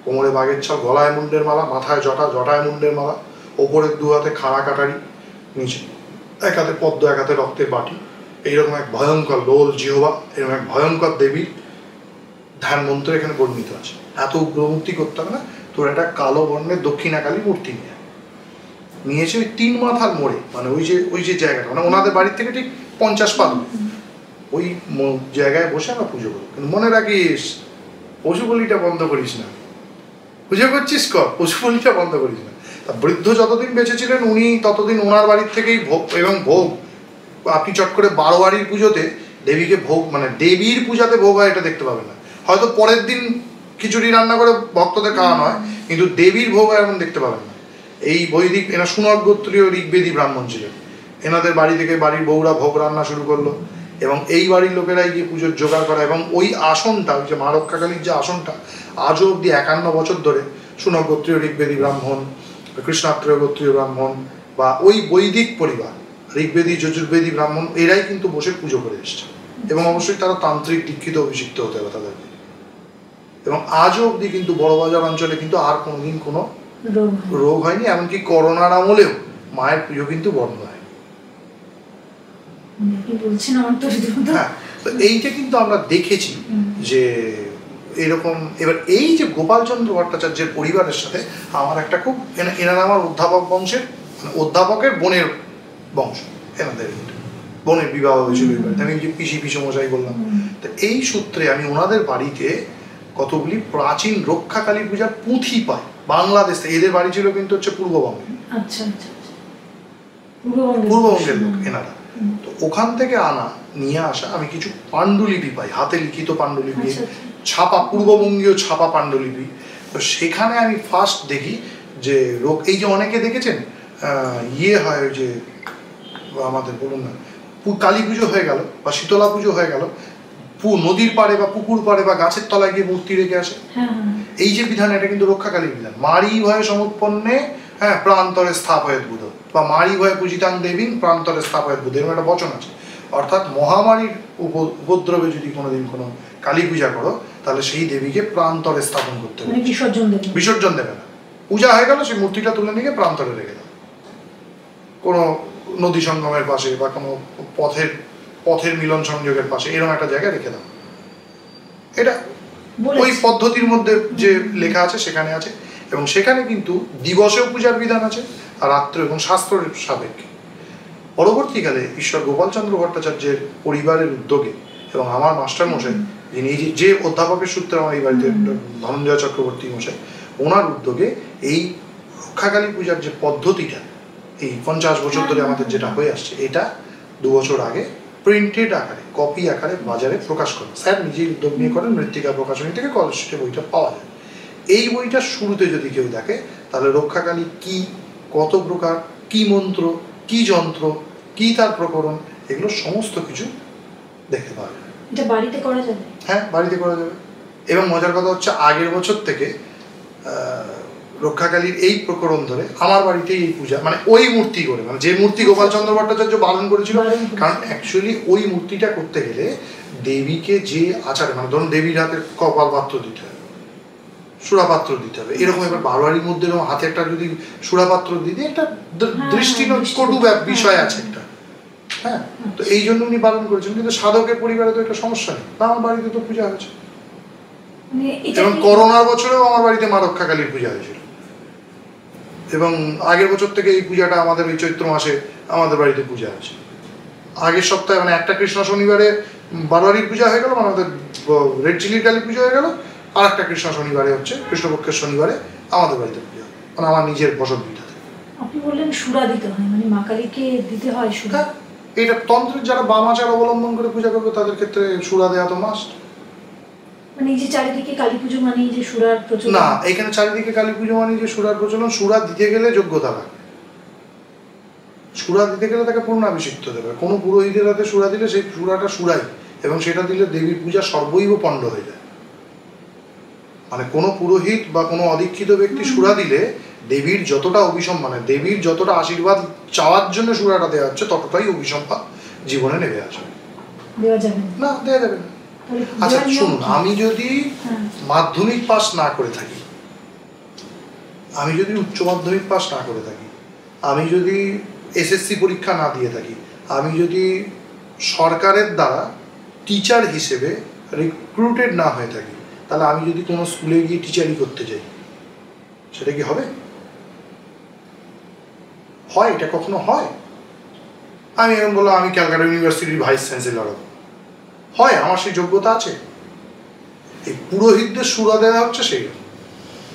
কোমরে বাঘের ছাল, গলায় মুন্ডের মালা, মাথায় জটায় মুন্ডের মালা, ওপরে 2 হাতে খাড়া কাটারি, নিচে 1 হাতে পদ্ম, 1 হাতে রক্তের বাটি, এইরকম এক ভয়ঙ্কর লোল জিহবা, এরকম এক ভয়ঙ্কর দেবীর ধ্যান মন্ত্র এখানে বর্ণিত আছে। এত উগ্রমূর্তি করতে হবে না, তোর একটা কালো বর্ণের দক্ষিণাকালী মূর্তি নিয়েছে ওই 3 মাথার মোড়ে, মানে ওই যে জায়গাটা, মানে ওনাদের বাড়ির থেকে ঠিক 50 পা দূরে, ওই জায়গায় বসে আমরা পুজো করবো। কিন্তু মনে রাখিস, পশু বলিটা বন্ধ করিস না। পুজো করছিস কর, পশু বলিটা বন্ধ করিস না। তা বৃদ্ধ যতদিন বেঁচে ছিলেন উনি ততদিন ওনার বাড়ির থেকেই ভোগ আপনি চট করে 12 বাড়ির পুজোতে দেবীকে ভোগ, মানে দেবীর পূজাতে ভোগ হয় এটা দেখতে পাবেন না। হয়তো পরের দিন খিচুড়ি রান্না করে ভক্তদের খাওয়ানো হয়, কিন্তু দেবীর ভোগ হয় এমন দেখতে পাবেন না। এই বৈদিক, এরা সুনক গোত্রীয় ঋগ্বেদী ব্রাহ্মণ ছিলেন, এনাদের বাড়ি থেকে বাড়ির বউরা ভোগ রান্না শুরু করলো, এবং এই বাড়ির লোকেরাই গিয়ে পুজোর জোগাড় করা। এবং ওই আসনটা, ওই যে মা রক্ষাকালীর যে আসনটা, আজও অব্দি 51 বছর ধরে সুনক গোত্রীয় ঋগ্বেদী ব্রাহ্মণ, কৃষ্ণাত্রেয় গোত্রীয় ব্রাহ্মণ, বা ওই বৈদিক পরিবার ঋগ্বেদী যজুর্বেদী ব্রাহ্মণ, এরাই কিন্তু বসে পুজো করে এসছে। এবং অবশ্যই তারা তান্ত্রিক দীক্ষিত অভিষিক্ত হতে হবে তাদেরকে। এবং আজও অবধি কিন্তু বড়বাজার অঞ্চলে কিন্তু আর কোনোদিন কোনো রোগ হয়নি। এমনকি করোনার আমলেও মায়ের পুজো কিন্তু বন্ধ হয়। হ্যাঁ, তো এইটা কিন্তু আমরা দেখেছি যে এরকম। এবার এই যে গোপালচন্দ্র ভট্টাচার্যের পরিবারের সাথে আমার একটা খুব, এনারা আমার অধ্যাপক বংশের, মানে অধ্যাপকের বোনের বংশ, এনাদের বোনের বিবাহ হয়েছিল এই বাড়িতে। আমি যে পিসি মশাই বললাম, তো এই সূত্রে আমি ওনাদের বাড়িতে কতগুলি প্রাচীন রক্ষা কালী পূজার পুঁথি পাই বাংলাদেশ থেকে। এদের বাড়ি ছিল কিন্তু হচ্ছে পূর্ববঙ্গে, পূর্ববঙ্গের লোক এনারা। তো ওখান থেকে নিয়ে আসা আমি কিছু পাণ্ডুলিপি পাই, হাতে লিখিত পাণ্ডুলিপি, ছাপা পূর্ববঙ্গীয় ছাপা পাণ্ডুলিপি। তো সেখানে আমি ফার্স্ট দেখি যে এই যে অনেকে দেখেছেন হয় ওই যে আমাদের বলুন না, কালী পুজো হয়ে গেল বা শীতলা পুজো হয়ে গেল, নদীর পাড়ে বা পুকুর পাড়ে বা গাছের তলায় গিয়ে মূর্তি রেখে আসে। এই যে বিধান, এটা কিন্তু রক্ষাকালীর বিধান। মারি ভয়ে সমুৎপন্নে প্রান্তরে স্থাপয়েৎ বুধ, বা মারি ভয়ে পূজিতাং দেবী প্রান্তরে স্থাপয়েৎ বুধ, এরকম একটা বচন আছে। অর্থাৎ মহামারীর উপদ্রবে যদি কোনোদিন কোনো কালী পূজা করো, তাহলে সেই দেবীকে প্রান্তরে স্থাপন করতে হবে, বিসর্জন দেবে না। পূজা হয়ে গেল, সেই মূর্তিটা তুলে নিয়ে প্রান্তরে রেখে দাও, কোনো নদী সঙ্গমের পাশে বা কোনো পথের মিলন সংযোগের পাশে, এরকম একটা জায়গায় রেখে দাও। এটা ওই পদ্ধতির মধ্যে যে লেখা আছে সেখানে আছে। এবং সেখানে কিন্তু দিবসেও পূজার বিধান আছে, আর রাত্রে, এবং শাস্ত্রের সাপেক্ষে। পরবর্তীকালে ঈশ্বর গোপালচন্দ্র ভট্টাচার্যের পরিবারের উদ্যোগে এবং আমার মাস্টার মশাই, যিনি যে অধ্যাপকের সূত্রে আমার এই বাড়িতে, ধনঞ্জয় চক্রবর্তী মশাই, ওনার উদ্যোগে এই রক্ষাকালী পূজার যে পদ্ধতিটা এই 50 বছর ধরে আমাদের যেটা হয়ে আসছে, এটা 2 বছর আগে প্রিন্টেড আকারে, কপি আকারে বাজারে প্রকাশ করেন। স্যার নিজেই উদ্যোগ নিয়ে করেন, মৃত্তিকা প্রকাশনী থেকে কলেজ স্ট্রিটে বইটা পাওয়া যায়। এই বইটার শুরুতে যদি কেউ দেখে, তাহলে রক্ষাকালী কি, কত প্রকার, কি মন্ত্র, কি যন্ত্র, কি তার প্রকরণ, এগুলো সমস্ত কিছু দেখতে পাবে। এটা বাড়িতে করা যাবে? হ্যাঁ, বাড়িতে করা যাবে। এবং মজার কথা হচ্ছে, আগের বছর থেকে রক্ষাকালীর এই প্রকরণ ধরে আমার বাড়িতেই এই পূজা, মানে ওই মূর্তি করে, মানে যে মূর্তি গোপালচন্দ্র ভট্টাচার্য বারণ করেছিল। কারণ অ্যাকচুয়ালি ওই মূর্তিটা করতে গেলে দেবীকে যে আচারে, মানে ধরুন দেবীর হাতে কপাল পাত্র দিতে হবে, সুরাপাত্র দিতে হবে, এরকম। এবার বারোয়ারির মধ্যে হাতে একটা যদি সুরাপাত্র দিতে, একটা দৃষ্টিকটু বিষয় আছে একটা। হ্যাঁ, তো এই জন্য উনি বারণ করেছেন। কিন্তু সাধকের পরিবারে তো একটা সমস্যা নেই, আমার বাড়িতে তো পূজা হয়েছে। এবং করোনার বছরেও আমার বাড়িতে মা রক্ষাকালীর পূজা হয়েছিল। এবং আগের বছর থেকে এই পূজাটা আমাদের এই চৈত্র মাসে আমাদের বাড়িতে পূজা আছে। আগের সপ্তাহে, মানে একটা কৃষ্ণ শনিবারে বারোয়ারির পূজা হয়ে গেল, আমাদের রেড চিলির কালী পূজা হয়ে গেল, আর একটা কৃষ্ণ শনিবারে হচ্ছে, কৃষ্ণপক্ষের শনিবারে আমাদের বাড়িতে পূজা, মানে আমার নিজের বসত ভিটাতে। আপনি বললেন সুরা দিতে হয়, মানে মা কালীকে দিতে হয় সুরা? এটা তন্ত্রের যারা বাম আচার অবলম্বন করে পূজা করবে তাদের ক্ষেত্রে সুরা দেওয়া তো মাস্ট। মানে এই যে চারিদিকে কালী পুজো মানে যে সুরার প্রচলন না, এখানে চারিদিকে কালী পুজো মানে যে সুরার প্রচলন। সুরা দিতে গেলে যোগ্যতা লাগে, সুরা দিতে গেলে তাকে পূর্ণাভিষিক্ত দেবে। কোনো পুরোহিতের হাতে সুরা দিলে সেই সুরাটা সুরাই, এবং সেটা দিলে দেবীর পূজা সর্বৈব পণ্ড হয়ে যায়। মানে কোনো পুরোহিত বা কোনো অদীক্ষিত ব্যক্তি সুরা দিলে দেবীর যতটা মানে দেবীর যতটা আশীর্বাদ চাওয়ার জন্য সুরাটা দেওয়া হচ্ছে, ততটাই অভিসম্পাদ জীবনে নেমে আসবে। দেওয়া যাবে না, দেওয়া যাবে না। আচ্ছা শুনুন, আমি যদি মাধ্যমিক পাস না করে থাকি, আমি যদি উচ্চ মাধ্যমিক পাস না করে থাকি, আমি যদি এসএসসি পরীক্ষা না দিয়ে থাকি, আমি যদি সরকারের দ্বারা টিচার হিসেবে রিক্রুটেড না হয়ে থাকি, তাহলে আমি যদি কোনো স্কুলে গিয়ে টিচারই করতে যাই, সেটা কি হবে? হয়? এটা কখনো হয়? আমি এরকম বললাম আমি ক্যালকাটা ইউনিভার্সিটির ভাইস চ্যান্সেলর হব, হয়? আমার সেই যোগ্যতা আছে? এই পুরোহিতদের সুরা দেওয়া হচ্ছে, সেই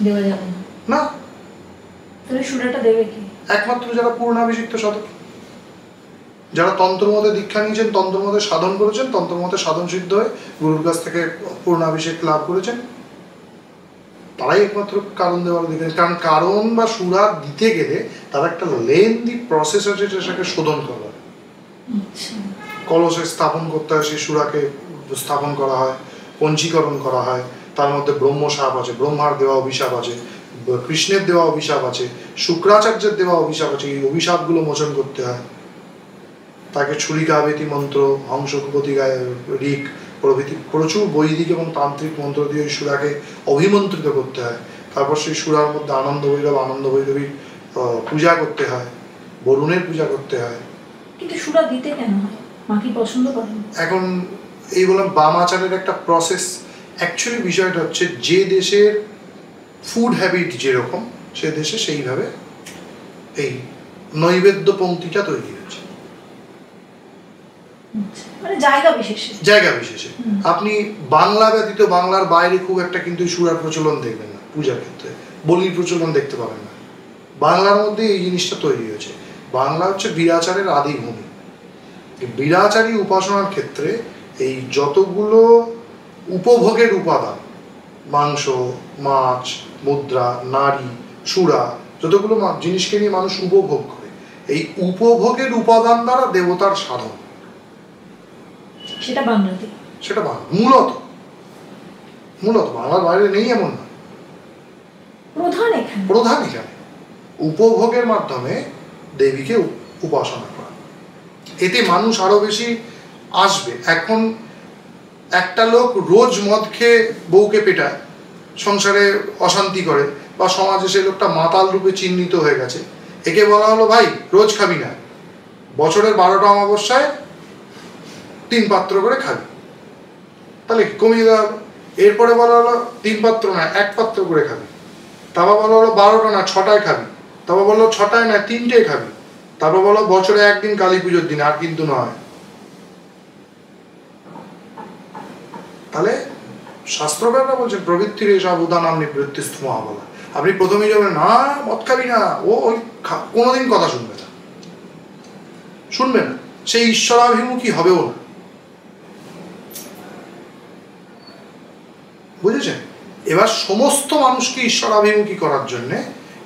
দেওয়া যাবে না। তাহলে সুরাটা দেবে কি? একমাত্র যারা পূর্ণাভিষিক্ত সাধক, যারা তন্ত্রমতে দীক্ষা নিয়েছেন, তন্ত্রমতে সাধন করেছেন, তন্ত্রমতে সাধন সিদ্ধ হয়ে গুরুর কাছ থেকে পূর্ণাভিষেক লাভ করেছেন, তারাই একমাত্র কারণ দেওয়ার অধিকারী। কারণ কারণ বা সুরা দিতে গেলে তার একটা লেন্দি প্রসেস আছে, সেটাকে শোধন করা, কলসে স্থাপন করতে হয়, সেই সুরাকে স্থাপন করা হয়, পঞ্চীকরণ করা হয়, তার মধ্যে ব্রহ্ম শাপ আছে, ব্রহ্মার দেওয়া অভিশাপ আছে, কৃষ্ণের দেওয়া অভিশাপ আছে, শুক্রাচার্যের দেওয়া অভিশাপ আছে। এই অভিশাপগুলো মোচন করতে হয়। তাকে ছুরিকাবেতি মন্ত্র, হংসকুপতিগায় ঋক প্রভৃতি প্রচুর বৈদিক এবং তান্ত্রিক মন্ত্র দিয়ে ওই সুরাকে অভিমন্ত্রিত করতে হয়। তারপর সেই সুরার মধ্যে আনন্দ ভৈরবীর পূজা করতে হয়, বরুণের পূজা করতে হয়। কিন্তু সুরা দিতে কেন হয়? মা কি পছন্দ করেন? এখন এই বললাম বামাচারের একটা প্রসেস। অ্যাকচুয়ালি বিষয়টা হচ্ছে যে দেশের ফুড হ্যাবিট যেরকম, সে দেশে সেইভাবে এই নৈবেদ্য পংক্তিটা তৈরি হয়েছে, মানে জায়গা বিশেষে। জায়গা বিশেষে। আপনি বাংলা ব্যতীত বাংলার বাইরে খুব একটা কিন্তু সুরার প্রচলন দেখবেন না পূজার ক্ষেত্রে, বলির প্রচলন দেখতে পাবেন না। বাংলার মধ্যে এই জিনিসটা তৈরি হয়েছে। বাংলা হচ্ছে বীরাচারের আদি ভূমি। বীরাচারী উপাসনার ক্ষেত্রে এই যতগুলো উপভোগের উপাদান, মাংস, মাছ, মুদ্রা, নারী, সুরা, যতগুলো জিনিসকে নিয়ে মানুষ উপভোগ করে, এই উপভোগের উপাদান দ্বারা দেবতার সাধন, সেটা বাংলাতে, সেটা মূলত বাংলার বাইরে নেই এমন না, প্রধান এখানে উপভোগের মাধ্যমে দেবীকে উপাসনা করা। এতে মানুষ আরো বেশি আসবে। এখন একটা লোক রোজ মদ খেয়ে বউকে পেটায়, সংসারে অশান্তি করে, বা সমাজে সে লোকটা মাতাল রূপে চিহ্নিত হয়ে গেছে, একে বলা হলো ভাই রোজ খাবি না, বছরের 12টা অমাবস্যায় 3 পাত্র করে খাবি, তাহলে কমিয়ে দেওয়া হলো। এরপরে বলা হলো 3 পাত্র না 1 পাত্র করে খাবি, তারপর বলা হলো 12টা না 6টায় খাবি, তারপর বললো 6টায় না 3টে খাবি, তারপর বলো বছরে একদিন কালী পুজোর দিন, আর কিন্তু নয়। তাহলে শাস্ত্রকাররা বলছেন প্রবৃত্তির এসব উদানাম নিবৃত্তিস্থ মহাবলা। আপনি প্রথমেই যাবেন না মদ খাবি না, ও ওই কোনোদিন কথা শুনবে না, সেই ঈশ্বরাভিমুখী হবেও না। বুঝেছেন? এবার সমস্ত মানুষকে ঈশ্বরাভিমুখী করার জন্য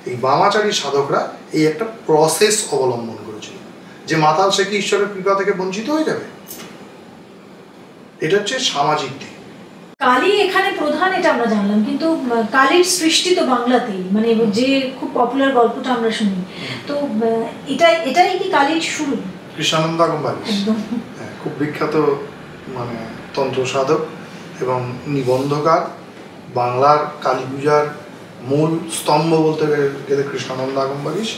এই বামাচারী সাধকরা এই একটা প্রসেস অবলম্বন করেছিল, যে মাতাল সে কি ঈশ্বরের কৃপা থেকে বঞ্চিত হয়ে যাবে। এটা হচ্ছে সামাজিক দিক। কালী এখানে প্রধান, এটা আমরা জানলাম, কিন্তু কালীর সৃষ্টি তো বাংলাতেই, মানে যে খুব পপুলার গল্পটা আমরা শুনি, তো এটাই কি কালীর শুরু? কৃষ্ণানন্দ আগমবাগীশ খুব বিখ্যাত মানে তন্ত্র সাধক এবং নিবন্ধকার। বাংলার কালী পূজার মূল স্তম্ভ বলতে গেলে কৃষ্ণানন্দ আগমবাগীশ।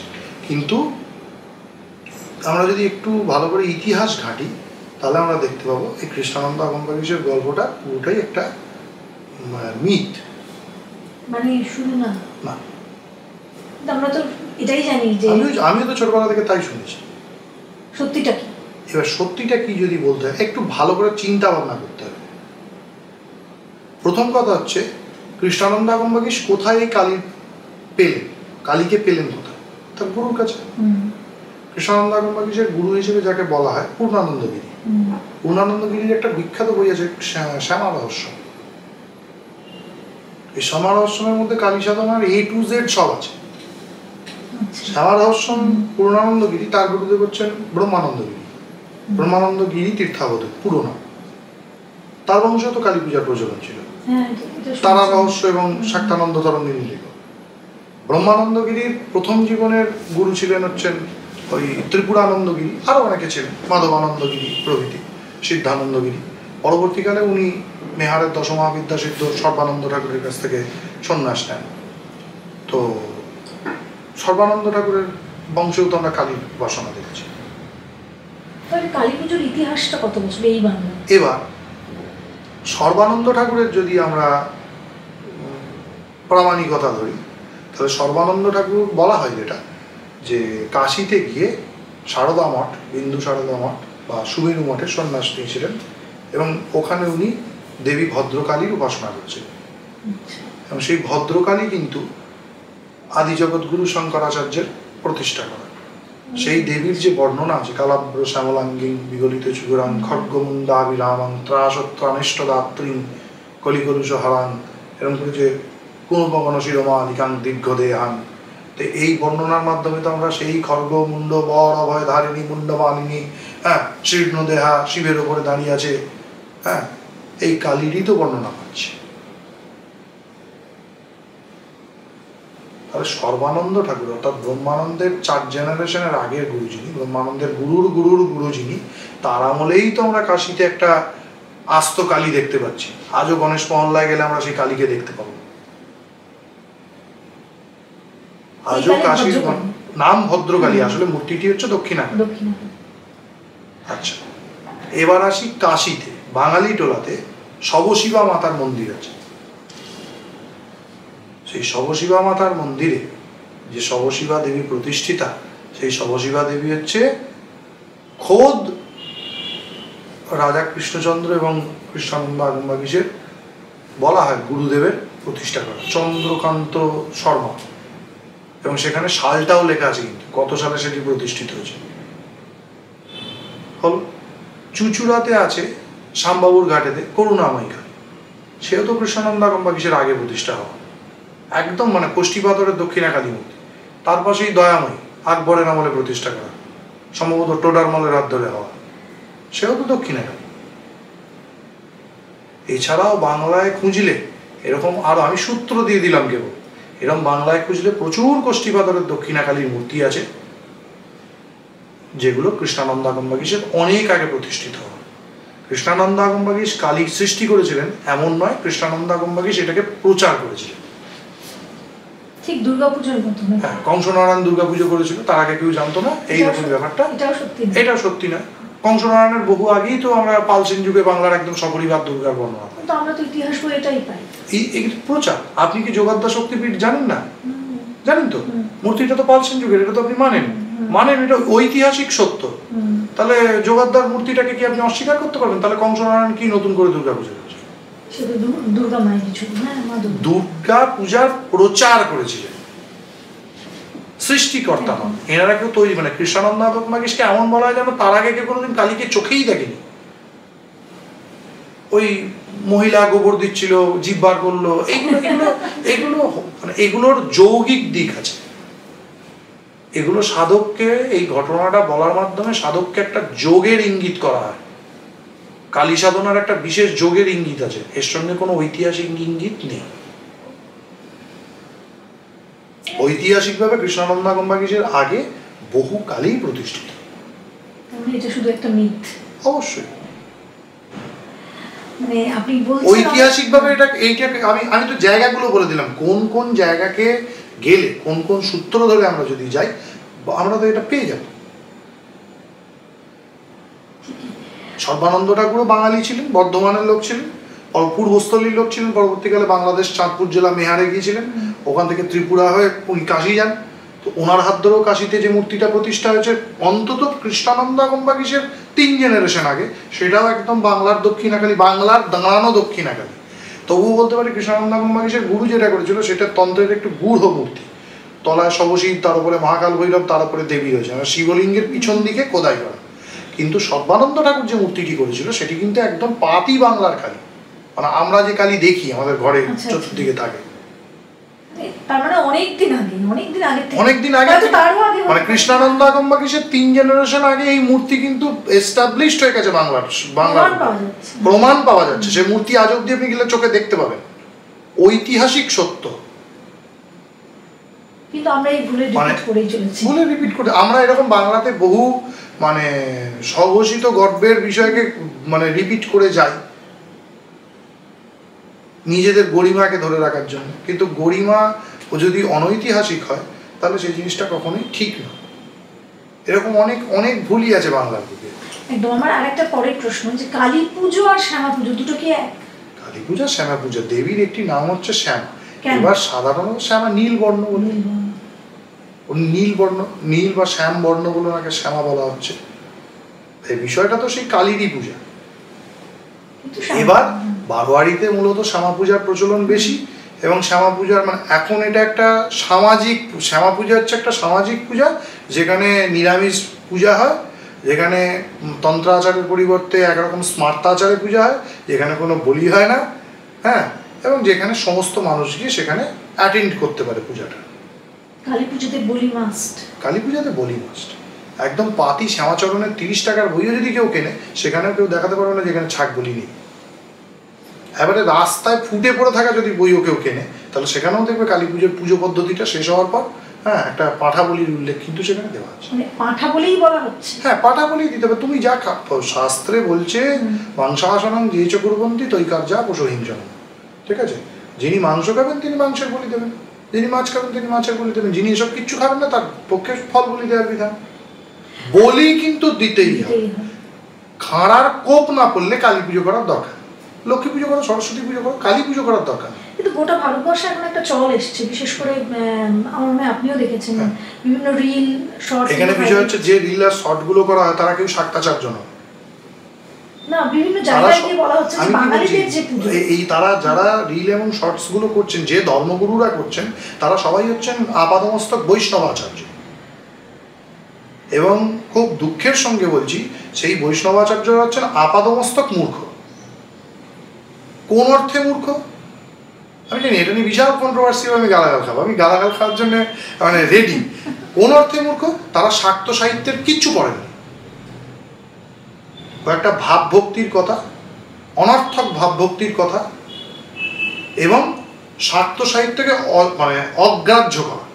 কিন্তু আমরা যদি একটু ভালো করে ইতিহাস ঘাঁটি তাহলে আমরা দেখতে পাবো এই কৃষ্ণানন্দ আগমবাগীশের গল্পটা পুরোটাই একটা মিথ, মানে শুরু না। আমরা তো এটাই জানি যে আমিও তো ছোটবেলা থেকে তাই শুনেছি। সত্যিটা কি? এবার সত্যিটা কি যদি বলতে হয়, একটু ভালো করে চিন্তা ভাবনা করতে হবে। প্রথম কথা হচ্ছে কৃষ্ণানন্দ আগমবাগীশ কোথায় এই কালীকে পেলেন কোথায়? তার গুরুর কাছে। কৃষ্ণানন্দ আগমবাগীশের গুরু হিসেবে যাকে বলা হয় পূর্ণানন্দগিরি। পূর্ণানন্দগিরির একটা বিখ্যাত বই আছে শ্যামা রহস্য। এই শ্যামা রহস্যের মধ্যে কালী সাধনার A to Z সব আছে। শ্যামা রহস্য পূর্ণানন্দগিরি, তার গুরুদেব হচ্ছেন ব্রহ্মানন্দগিরি তীর্থাবতী পুরো নাম। তার বংশ তো কালী পূজার প্রচলন ছিল। তারা রহস্য এবং শাক্তানন্দ তরঙ্গিনী লেখক। ব্রহ্মানন্দগিরির প্রথম জীবনের গুরু ছিলেন হচ্ছেন ওই ত্রিপুরানন্দগিরি, আরো অনেকে ছিলেন, মাধবানন্দগিরি প্রভৃতি, সিদ্ধানন্দগিরি। পরবর্তীকালে উনি মেহারের দশমহাবিদ্যা সিদ্ধ সর্বানন্দ ঠাকুরের কাছ থেকে সন্ন্যাস নেন। তো সর্বানন্দ ঠাকুরের বংশেও তো আমরা কালীর উপাসনা দেখেছি। কালী পুজোর ইতিহাসটা কত বছর এই বাংলা? এবার সর্বানন্দ ঠাকুরের যদি আমরা প্রামাণিকতা ধরি তাহলে সর্বানন্দ ঠাকুর বলা হয় যেটা, যে কাশীতে গিয়ে সারদা মঠ, বিন্দু সারদা মঠ বা সুমেরু মঠে সন্ন্যাস নিয়েছিলেন এবং ওখানে উনি দেবী ভদ্রকালীর উপাসনা করছিলেন। এবং সেই ভদ্রকালী কিন্তু আদিজগৎগুরু শঙ্করাচার্যের প্রতিষ্ঠা করা। সেই দেবীর যে বর্ণনা আছে, কালাব্র শ্যামলাঙ্গিং বিগলিত চুগুরাং খড়্গমুন্দাবিরামাং ত্রাসত্রানিষ্টদাত্রীং কলিকলুষ হারাং, এরকম করে যে কুণপবন শিরোমালিকাং দীর্ঘদেহান। তো এই বর্ণনার মাধ্যমে তো আমরা সেই খড়গ মুন্ড বর অভয় ধারিণী মুন্ডমালিনী, শীর্ণ দেহা শিবের ওপরে দাঁড়িয়ে আছে, এই কালীরই তো বর্ণনা পাচ্ছি। তাহলে সর্বানন্দ ঠাকুর অর্থাৎ ব্রহ্মানন্দের 4 জেনারেশনের আগের গুরু যিনি, ব্রহ্মানন্দের গুরুর গুরুর গুরু যিনি, তার আমলেই তো আমরা কাশীতে একটা আস্ত কালী দেখতে পাচ্ছি। আজও গণেশ মহল্লায় গেলে আমরা সেই কালীকে দেখতে পাবো। আজও কাশীর নাম ভদ্রকালী, আসলে মূর্তিটি হচ্ছে দক্ষিণাকালী। আচ্ছা, এবার আসি কাশীতে, বাঙালি টোলাতে শবশিবা মাতার মন্দির আছে। সেই শবশিবা মাতার মন্দিরে যে শবশিবা দেবী প্রতিষ্ঠিতা, সেই শবশিবা দেবী হচ্ছে খোদ রাজা কৃষ্ণচন্দ্র এবং কৃষ্ণানন্দ আগমবাগীশের বলা হয় গুরুদেবের প্রতিষ্ঠা করা, চন্দ্রকান্ত শর্মা। এবং সেখানে সালটাও লেখা আছে কিন্তু কত সালে সেটি প্রতিষ্ঠিত হয়েছে। হল চুচুড়াতে আছে শ্যামবাবুর ঘাটেতে করুণাময়ী কালী, সেও তো কৃষ্ণানন্দ আগমবাগীশের আগে প্রতিষ্ঠা হওয়া, একদম মানে কোষ্ঠী পাথরের দক্ষিণাকালী মূর্তি। তার পাশেই দয়াময়ী, আকবরের আমলে প্রতিষ্ঠা করা, সম্ভবত টোডারমলের হাত ধরে হওয়া, সেও তো দক্ষিণাকালী। এছাড়াও বাংলায় খুঁজলে এরকম আরো, আমি সূত্র দিয়ে দিলাম কেবল, এরকম বাংলায় খুঁজলে প্রচুর কোষ্ঠী পাথরের দক্ষিণাকালীর মূর্তি আছে, যেগুলো কৃষ্ণানন্দ আগমবাগীশের অনেক আগে প্রতিষ্ঠিত হয়। কৃষ্ণানন্দ আগমবাগীশ কালী সৃষ্টি করেছিলেন এমন নয়, কৃষ্ণানন্দ আগমবাগীশ এটাকে প্রচার করেছিলেন। ঠিক দুর্গাপূজার মতো। হ্যাঁ, কংসনারায়ণ দুর্গাপুজো করেছিল, তার আগে কেউ জানতো না এইরকম ব্যাপারটা। এটাও সত্যি না, কংসনারায়ণের বহু আগেই তো আমরা পাল সেন যুগে বাংলার একদম সপরিবার দুর্গার বর্ণনা পাই। আমরা তো ইতিহাস বই এটাই পাই। এই প্রচার। আপনি কি যোগাদ্দা শক্তিপীঠ জানেন না? জানেন তো, মূর্তিটা তো পাল সেন যুগের, এটা তো আপনি মানেন, এটা ঐতিহাসিক সত্য। তাহলে যোগাদ্দার মূর্তিটাকে কি আপনি অস্বীকার করতে পারবেন? তাহলে কংসনারায়ণ কি নতুন করে দুর্গা পুজো করেছে? দুর্গা পূজার প্রচার করেছিলেন, সৃষ্টিকর্তা নন। এনারা কেউ তৈরি, মানে কৃষ্ণানন্দ আগমবাগীশকে এমন বলা হয় যেন তার আগে কেউ কোনোদিন কালীকে চোখেই দেখেনি। ওই মহিলা গোবর দিচ্ছিল, জিব্বার করলো, এইগুলো এগুলো এগুলো মানে এগুলোর যৌগিক দিক আছে। এগুলো সাধককে, এই ঘটনাটা বলার মাধ্যমে সাধককে একটা যোগের ইঙ্গিত করা হয়। কালী সাধনার একটা বিশেষ যোগের ইঙ্গিত আছে, এর সঙ্গে কোনো ঐতিহাসিক ইঙ্গিত নেই। ঐতিহাসিকভাবে কৃষ্ণানন্দ আগমবাগীশের আগে বহু কালী প্রতিষ্ঠিত। এটা শুধু একটা মিথ। অবশ্যই মানে আপনি বলছেন ঐতিহাসিকভাবে এইটাকে আমি তো জায়গাগুলো বলে দিলাম, কোন কোন জায়গাকে গেলে, কোন কোন সূত্র ধরে আমরা যদি যাই, আমরা তো এটা পেয়ে যাব। সর্বানন্দ ঠাকুরও বাঙালি ছিলেন, বর্ধমানের লোক ছিলেন, পূর্বস্থলীর লোক ছিলেন, পরবর্তীকালে বাংলাদেশ চাঁদপুর জেলা মেহারে গিয়েছিলেন, ওখান থেকে ত্রিপুরা হয়ে উনি কাশী যান। তো ওনার হাত ধরেও কাশীতে যে মূর্তিটা প্রতিষ্ঠা হয়েছে, অন্তত কৃষ্ণানন্দ আগমবাগীশের 3 জেনারেশন আগে, সেটাও একদম বাংলার দক্ষিণাকালী, বাংলার দাঁড়ানো দক্ষিণাকালী। তবুও বলতে পারি কৃষ্ণানন্দ আগমবাগীশের গুরু যেটা করেছিল সেটা তন্ত্রের একটু গূঢ় মূর্তি, তলায় শবশিব, তার উপরে মহাকাল ভৈরব, তার উপরে দেবী রয়েছে, শিবলিঙ্গের পিছন দিকে খোদাই করা। কিন্তু সর্বানন্দ ঠাকুর যে মূর্তিটি করেছিল সেটি কিন্তু একদম পাতি বাংলার কালী, মানে আমরা যে কালী দেখি আমাদের ঘরে চতুর্দিকে থাকে, তার মানে অনেকদিন আগে মানে কৃষ্ণানন্দ আগমবাগীশের 3 জেনারেশন আগে এই মূর্তি কিন্তু এস্টাবলিশড হয়ে গেছে বাংলার প্রমাণ পাওয়া যাচ্ছে। সেই মূর্তি আজ অব্দি আপনি গেলে চোখে দেখতে পাবেন, ঐতিহাসিক সত্য। কিন্তু আমরা এই ভুলে রিপিট করে আমরা এরকম বাংলাতে বহু মানে স্বঘোষিত গর্বের বিষয়কে মানে রিপিট করে যাই নিজেদের গরিমাকে ধরে রাখার জন্য। কিন্তু গরিমা যদি অনৈতিহাসিক হয় তাহলে সেই জিনিসটা কখনোই ঠিক না। এরকম অনেক অনেক ভুলই আছে বাংলার বুকে। একদম। আমার আরেকটা পরের প্রশ্ন, যে কালী পুজো আর শ্যামা পুজো দুটো কি এক? কালী পূজা, শ্যামা পূজা, দেবীর একটি নাম হচ্ছে শ্যামা। এবার সাধারণত শ্যামা নীল বর্ণ বলে, নীল বা শ্যাম বর্ণ বলে ওনাকে শ্যামা বলা হচ্ছে। এই বিষয়টা তো সেই কালীরই পূজা। এবার বারোয়ারিতে মূলত শ্যামা পূজার প্রচলন বেশি, এবং শ্যামা পূজার মানে এখন এটা একটা সামাজিক, শ্যামা পূজা হচ্ছে একটা সামাজিক পূজা, যেখানে নিরামিষ পূজা হয়, যেখানে তন্ত্র আচারের পরিবর্তে একরকম স্মার্তাচারে পূজা হয়, যেখানে কোনো বলি হয় না, হ্যাঁ, এবং যেখানে সমস্ত মানুষ গিয়ে সেখানে অ্যাটেন্ড করতে পারে পূজাটা। কালী পুজোতে বলি মাস্ট, কালী পূজাতে বলি মাস্ট। একদম পাতি শ্যামাচরণের 30 টাকার বইও যদি কেউ কেনে, সেখানেও কেউ দেখাতে পারবে না যেখানে ছাগ বলি নেই। এবারে রাস্তায় ফুটে পড়ে থাকা যদি বইও কেউ কেনে, তাহলে সেখানেও দেখবে কালী পুজোর পুজো পদ্ধতিটা শেষ হওয়ার পর হ্যাঁ একটা পাঁঠা বলির উল্লেখ কিন্তু সেখানে দেওয়া আছে। মানে পাঁঠা বলেই বলা হচ্ছে, হ্যাঁ পাঁঠা বলেই দিতে হবে। তুমি যা শাস্ত্রে বলছে মাংসাশনং যে চকুরবন্তী তৈকার যা পশুহিংসনম, ঠিক আছে, যিনি মাংস খাবেন তিনি মাংসের বলি দেবেন, যিনি মাছ খাবেন তিনি মাছের বলি দেবেন, যিনি এসব কিচ্ছু খাবেন না তার পক্ষে ফল বলি দেওয়ার বিধান। বলি কিন্তু দিতেই হবে। খাঁড়ার কোপ না পড়লে কালী পুজো করার দরকার, লক্ষ্মী পুজো করো, সরস্বতী পুজো করো, কালী পুজো করার দরকার। কিন্তু গোটা ভারতবর্ষে এখন একটা চল এসছে, বিশেষ করে আমার মনে হয় আপনিও দেখেছেন বিভিন্ন রিল শর্ট। এখানে বিষয় হচ্ছে যে রিল আর শর্ট গুলো করা হয় তারা কেউ শাক্তাচার্য নয় না, বিভিন্ন জায়গায় গিয়ে বলা হচ্ছে যে বাঙালিদের যে পুজো, এই তারা যারা রিল এবং শর্টস গুলো করছেন, যে ধর্মগুরুরা করছেন, তারা সবাই হচ্ছেন আপাদমস্তক বৈষ্ণবাচার্য। এবং খুব দুঃখের সঙ্গে বলছি, সেই বৈষ্ণবাচার্যরা হচ্ছেন আপাদমস্তক মূর্খ। কোন অর্থে মূর্খ আমি জানি, এটা নিয়ে বিশাল কন্ট্রোভার্সি, আমি গালাগাল খাবো, আমি গালাগাল খাওয়ার জন্য মানে রেডি। কোন অর্থে মূর্খ? তারা শাক্ত সাহিত্যের কিচ্ছু পড়েনি। কয়েকটা ভাবভক্তির কথা, অনর্থক ভাবভক্তির কথা, এবং শাক্ত সাহিত্যকে মানে অগ্রাহ্য করা।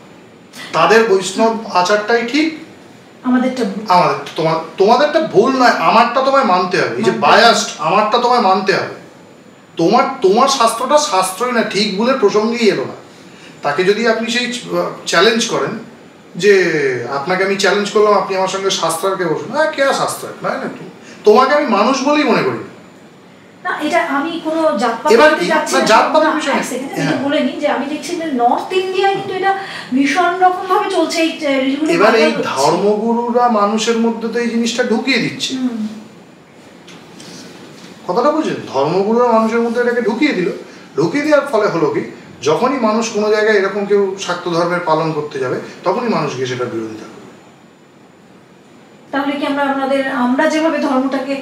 তাদের বৈষ্ণব আচারটাই ঠিক, তোমাদেরটা ভুল নয়, আমারটা তোমায় মানতে হবে। এই যে বায়াসড, আমারটা তোমায় মানতে হবে। তোমার শাস্ত্রটা শাস্ত্রই না, ঠিক ভুলের প্রসঙ্গেই এলো না। তাকে যদি আপনি সেই চ্যালেঞ্জ করেন যে আপনাকে আমি চ্যালেঞ্জ করলাম, আপনি আমার সঙ্গে শাস্ত্রার্কে বসুন, হ্যাঁ কে শাস্ত্র নয় না, তোমাকে আমি মানুষ বলেই মনে করি না। এটা আমি কোনো জাতপাতের বিষয় বলিনি, যে আমি দেখছি যে নর্থ ইন্ডিয়ায় কিন্তু এটা ভীষণ রকম ভাবে চলছে। এবার এই ধর্মগুরুরা মানুষের মধ্যে তো এই জিনিসটা ঢুকিয়ে দিচ্ছে, কথাটা বুঝলেন? ধর্মগুরুরা মানুষের মধ্যে এটাকে ঢুকিয়ে দেওয়ার ফলে হলো কি, যখনই মানুষ কোনো জায়গায় এরকম কেউ শাক্ত ধর্মের পালন করতে যাবে, তখনই মানুষ গিয়ে সেটা বিরোধিতা করবে। তাহলে কি আমরা যেভাবে ধর্মটাকে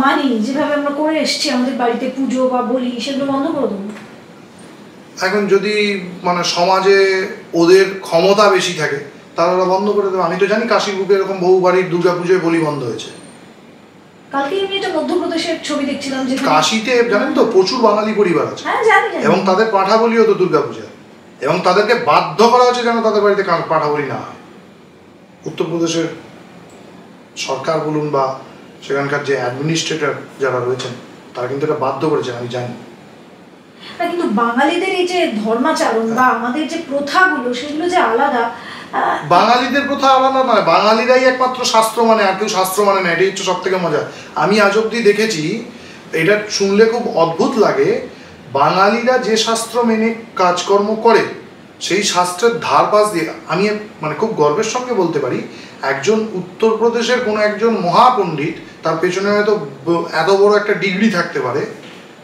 মানি, যেভাবে আমরা করে এসেছি আমাদের বাড়িতে পুজো বা বলি, সেগুলো বন্ধ করে দেবো? এখন যদি মানে সমাজে ওদের ক্ষমতা বেশি থাকে, তারা ওরা বন্ধ করে দেবে। আমি তো জানি কাশীর বুকে এরকম বহু বাড়ির দুর্গাপুজোয় বলি বন্ধ হয়েছে। কালকে আমি একটা মধ্যপ্রদেশের ছবি দেখছিলাম, যে কাশীতে জানেন তো প্রচুর বাঙালি পরিবার আছে, এবং তাদের পাঁঠা বলি হতো দুর্গাপূজা, এবং তাদেরকে বাধ্য করা হচ্ছে যেন তাদের বাড়িতে পাঁঠা বলি না হয়। উত্তরপ্রদেশের সরকার বলুন বা সেখানকার যে অ্যাডমিনিস্ট্রেটর যারা রয়েছেন, তারা কিন্তু এটা বাধ্য করেছে, আমি জানি। কিন্তু বাঙালিদের এই যে ধর্মাচরণ বা আমাদের যে প্রথাগুলো, সেগুলো যে আলাদা। বাঙালিদের প্রথা আলাদা নয়, বাঙালিরাই একমাত্র শাস্ত্র মানে, আর কেউ শাস্ত্র মানে না। এটাই হচ্ছে সব থেকে মজা। আমি আজ অব্দি দেখেছি, এটা শুনলে খুব অদ্ভুত লাগে, বাঙালিরা যে শাস্ত্র মেনে কাজকর্ম করে, সেই শাস্ত্রের ধার পাশ দিয়ে আমি মানে খুব গর্বের সঙ্গে বলতে পারি, একজন উত্তরপ্রদেশের কোনো একজন মহাপণ্ডিত, তার পেছনে হয়তো এত বড় একটা ডিগ্রি থাকতে পারে,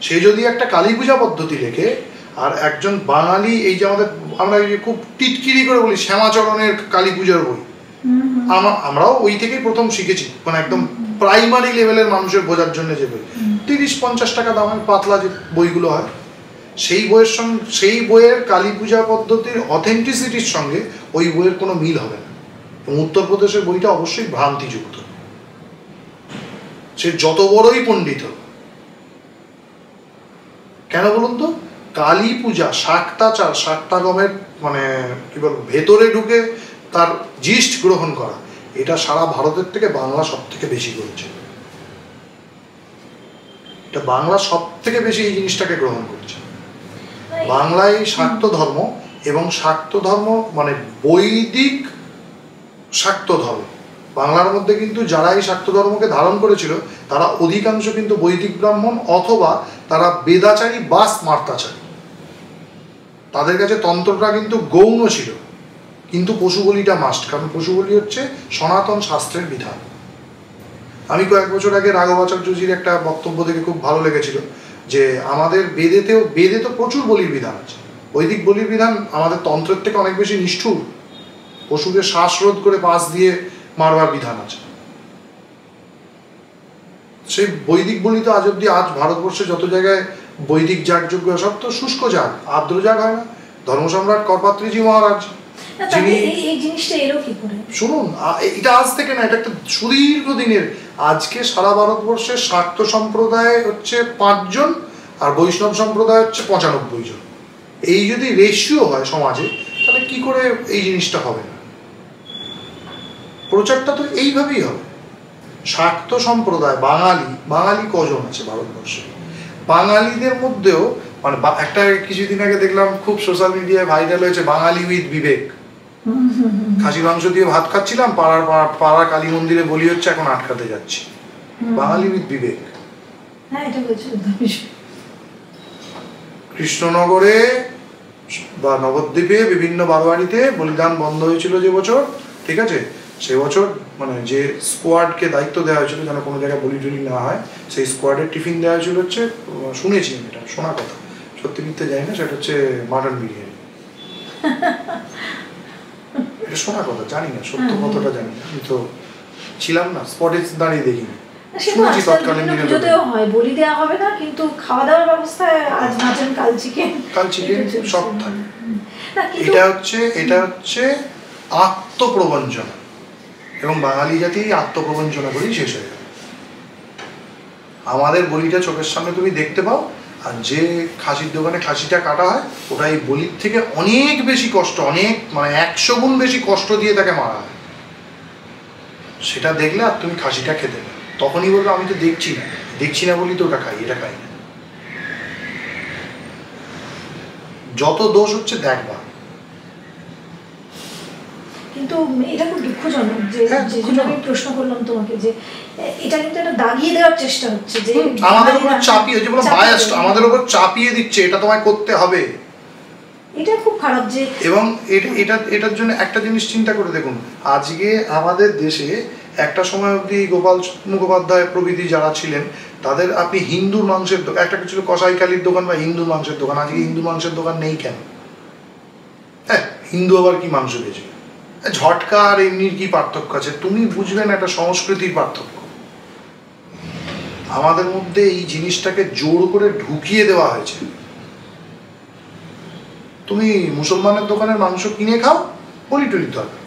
সে যদি একটা কালী পূজা পদ্ধতি লেখে, আর একজন বাঙালি, এই যে আমরা খুব টিটকিরি করে বলি শ্যামাচরণের কালী পূজার বই, আমরাও ওই থেকেই প্রথম শিখেছি, মানে একদম প্রাইমারি লেভেলের মানুষের বোঝার জন্য যে বই, 30-50 টাকা দামের পাতলা যে বইগুলো হয়, সেই বইয়ের কালী পূজা পদ্ধতির অথেন্টিসিটির সঙ্গে ওই বইয়ের কোনো মিল হবে না। এবং উত্তরপ্রদেশের বইটা অবশ্যই ভ্রান্তিযুক্ত, সে যত বড়ই পণ্ডিত হোক। কেন বলুন তো? কালী পূজা শাক্তাচার, শাক্তাগমের মানে কি বলবো, ভেতরে ঢুকে তার জিষ্ট গ্রহণ করা, এটা সারা ভারতের থেকে বাংলা সব থেকে বেশি করেছে। এটা বাংলা সব থেকে বেশি এই জিনিসটাকে গ্রহণ করছে। বাংলায় শাক্ত ধর্ম, এবং শাক্ত ধর্ম মানে বৈদিক শাক্ত ধর্ম। বাংলার মধ্যে কিন্তু যারা এই শাক্ত ধর্মকে ধারণ করেছিল, তারা অধিকাংশ কিন্তু বৈদিক ব্রাহ্মণ, অথবা তারা বেদাচারী বা স্মার্তাচারী। তাদের কাছে তন্ত্রটা কিন্তু গৌণ ছিল, কিন্তু পশু বলিটা মাস্ট, কারণ পশু বলি হচ্ছে সনাতন শাস্ত্রের বিধান। আমি কয়েক বছর আগে রাঘবাচার্যজির একটা বক্তব্য দেখে খুব ভালো লেগেছিল, যে আমাদের বেদে তো প্রচুর বলির বিধান আছে, বৈদিক বলির বিধান আমাদের তন্ত্রের থেকে অনেক বেশি নিষ্ঠুর। পশুকে শ্বাসরোধ করে পাশ দিয়ে মারবার বিধান আছে। সেই বৈদিক বলি তো আজ অব্দি, আজ ভারতবর্ষে যত জায়গায় বৈদিক যাগযজ্ঞ, সব তো শুষ্ক যাগ, আর্দ্র যাগ হয় না। ধর্মসম্রাট করপাত্রীজি মহারাজ, শুনুন, এটা আজ থেকে না, এটা একটা সুদীর্ঘ দিনের। আজকে সারা ভারতবর্ষের শাক্ত সম্প্রদায় হচ্ছে 5 জন, আর বৈষ্ণব সম্প্রদায় হচ্ছে 95 জন। এই যদি রেশিও হয় সমাজে, তাহলে কি করে এই জিনিসটা হবে না? প্রচারটা তো এইভাবেই হবে। শাক্ত সম্প্রদায়, বাঙালি কজন আছে ভারতবর্ষে? বাঙালিদের মধ্যেও মানে একটা কিছুদিন আগে দেখলাম খুব সোশ্যাল মিডিয়ায় ভাইরাল হয়েছে বাঙালি উইথ বিবেক। খাসি মাংস দিয়ে ভাত খাচ্ছিলাম, পাড়ার কালী মন্দিরে বলি হচ্ছে, এখন আটকাতে যাচ্ছি। বাঙালি উইথ বিবেক। কৃষ্ণনগরে বা নবদ্বীপে বিভিন্ন বারোয়ারিতে বলিদান বন্ধ হয়েছিল যে বছর, ঠিক আছে, সে বছর মানে যে স্কোয়াডকে দায়িত্ব দেওয়া হয়েছিল যেন কোনো জায়গায় বলি টলি না হয়, সেই স্কোয়াডের টিফিন দেওয়া হয়েছিল হচ্ছে, শুনেছি এটা, শোনা কথা, সত্যি মিথ্যে জানি না, সেটা হচ্ছে মাটন বিরিয়ানি। এটা শোনা কথা, জানি না সত্য কতটা জানি না, আমি তো ছিলাম না, স্পটে দাঁড়িয়ে দেখিনি। শুনেছি তৎকালীন পুজোতেও হয়, বলি দেওয়া হবে না, কিন্তু খাওয়া দাওয়ার ব্যবস্থায় আজ মাটন, কাল চিকেন সব থাকে। এটা হচ্ছে আত্মপ্রবঞ্চনা, এবং বাঙালি জাতি আত্মপ্রবঞ্চনা করেই শেষ হয়ে গেল। আমাদের বলিটা চোখের সামনে তুমি দেখতে পাও, আর যে খাসির দোকানে খাসিটা কাটা হয় ওটা এই বলির থেকে অনেক বেশি কষ্ট, অনেক মানে 100 গুণ বেশি কষ্ট দিয়ে তাকে মারা হয়। সেটা দেখলে আর তুমি খাসিটা খেতে না, তখনই বলবো আমি তো দেখছি না বলি তো ওটা খাই, এটা খাই না। যত দোষ হচ্ছে দেখবা। কিন্তু এটা খুব দুঃখজনক যে জন্য আমি প্রশ্ন করলাম তোমাকে, যে এটা কিন্তু একটা দাগিয়ে দেওয়ার চেষ্টা হচ্ছে, যে আমাদের উপর চাপিয়ে, যেগুলো বায়াসড আমাদের উপর চাপিয়ে দিচ্ছে, এটা তোমায় করতে হবে। এটা খুব খারাপ। যে এবং এটার জন্য একটা জিনিস চিন্তা করে দেখুন, আজকে আমাদের দেশে একটা সময় অবধি গোপাল মুখোপাধ্যায় প্রভৃতি যারা ছিলেন, তাদের আপনি হিন্দুর মাংসের দোকান, একটা ছিল কসাই কালীর দোকান বা হিন্দুর মাংসের দোকান, আজকে হিন্দু মাংসের দোকান নেই কেন? হ্যাঁ, হিন্দু আবার কি মাংস বেচে? ঝটকা আর এমনির কি পার্থক্য আছে? তুমি বুঝবে না, একটা সংস্কৃতির পার্থক্য। আমাদের মধ্যে এই জিনিসটাকে জোর করে ঢুকিয়ে দেওয়া হয়েছে। তুমি মুসলমানের দোকানের মাংস কিনে খাও, বলি টলি দরকার,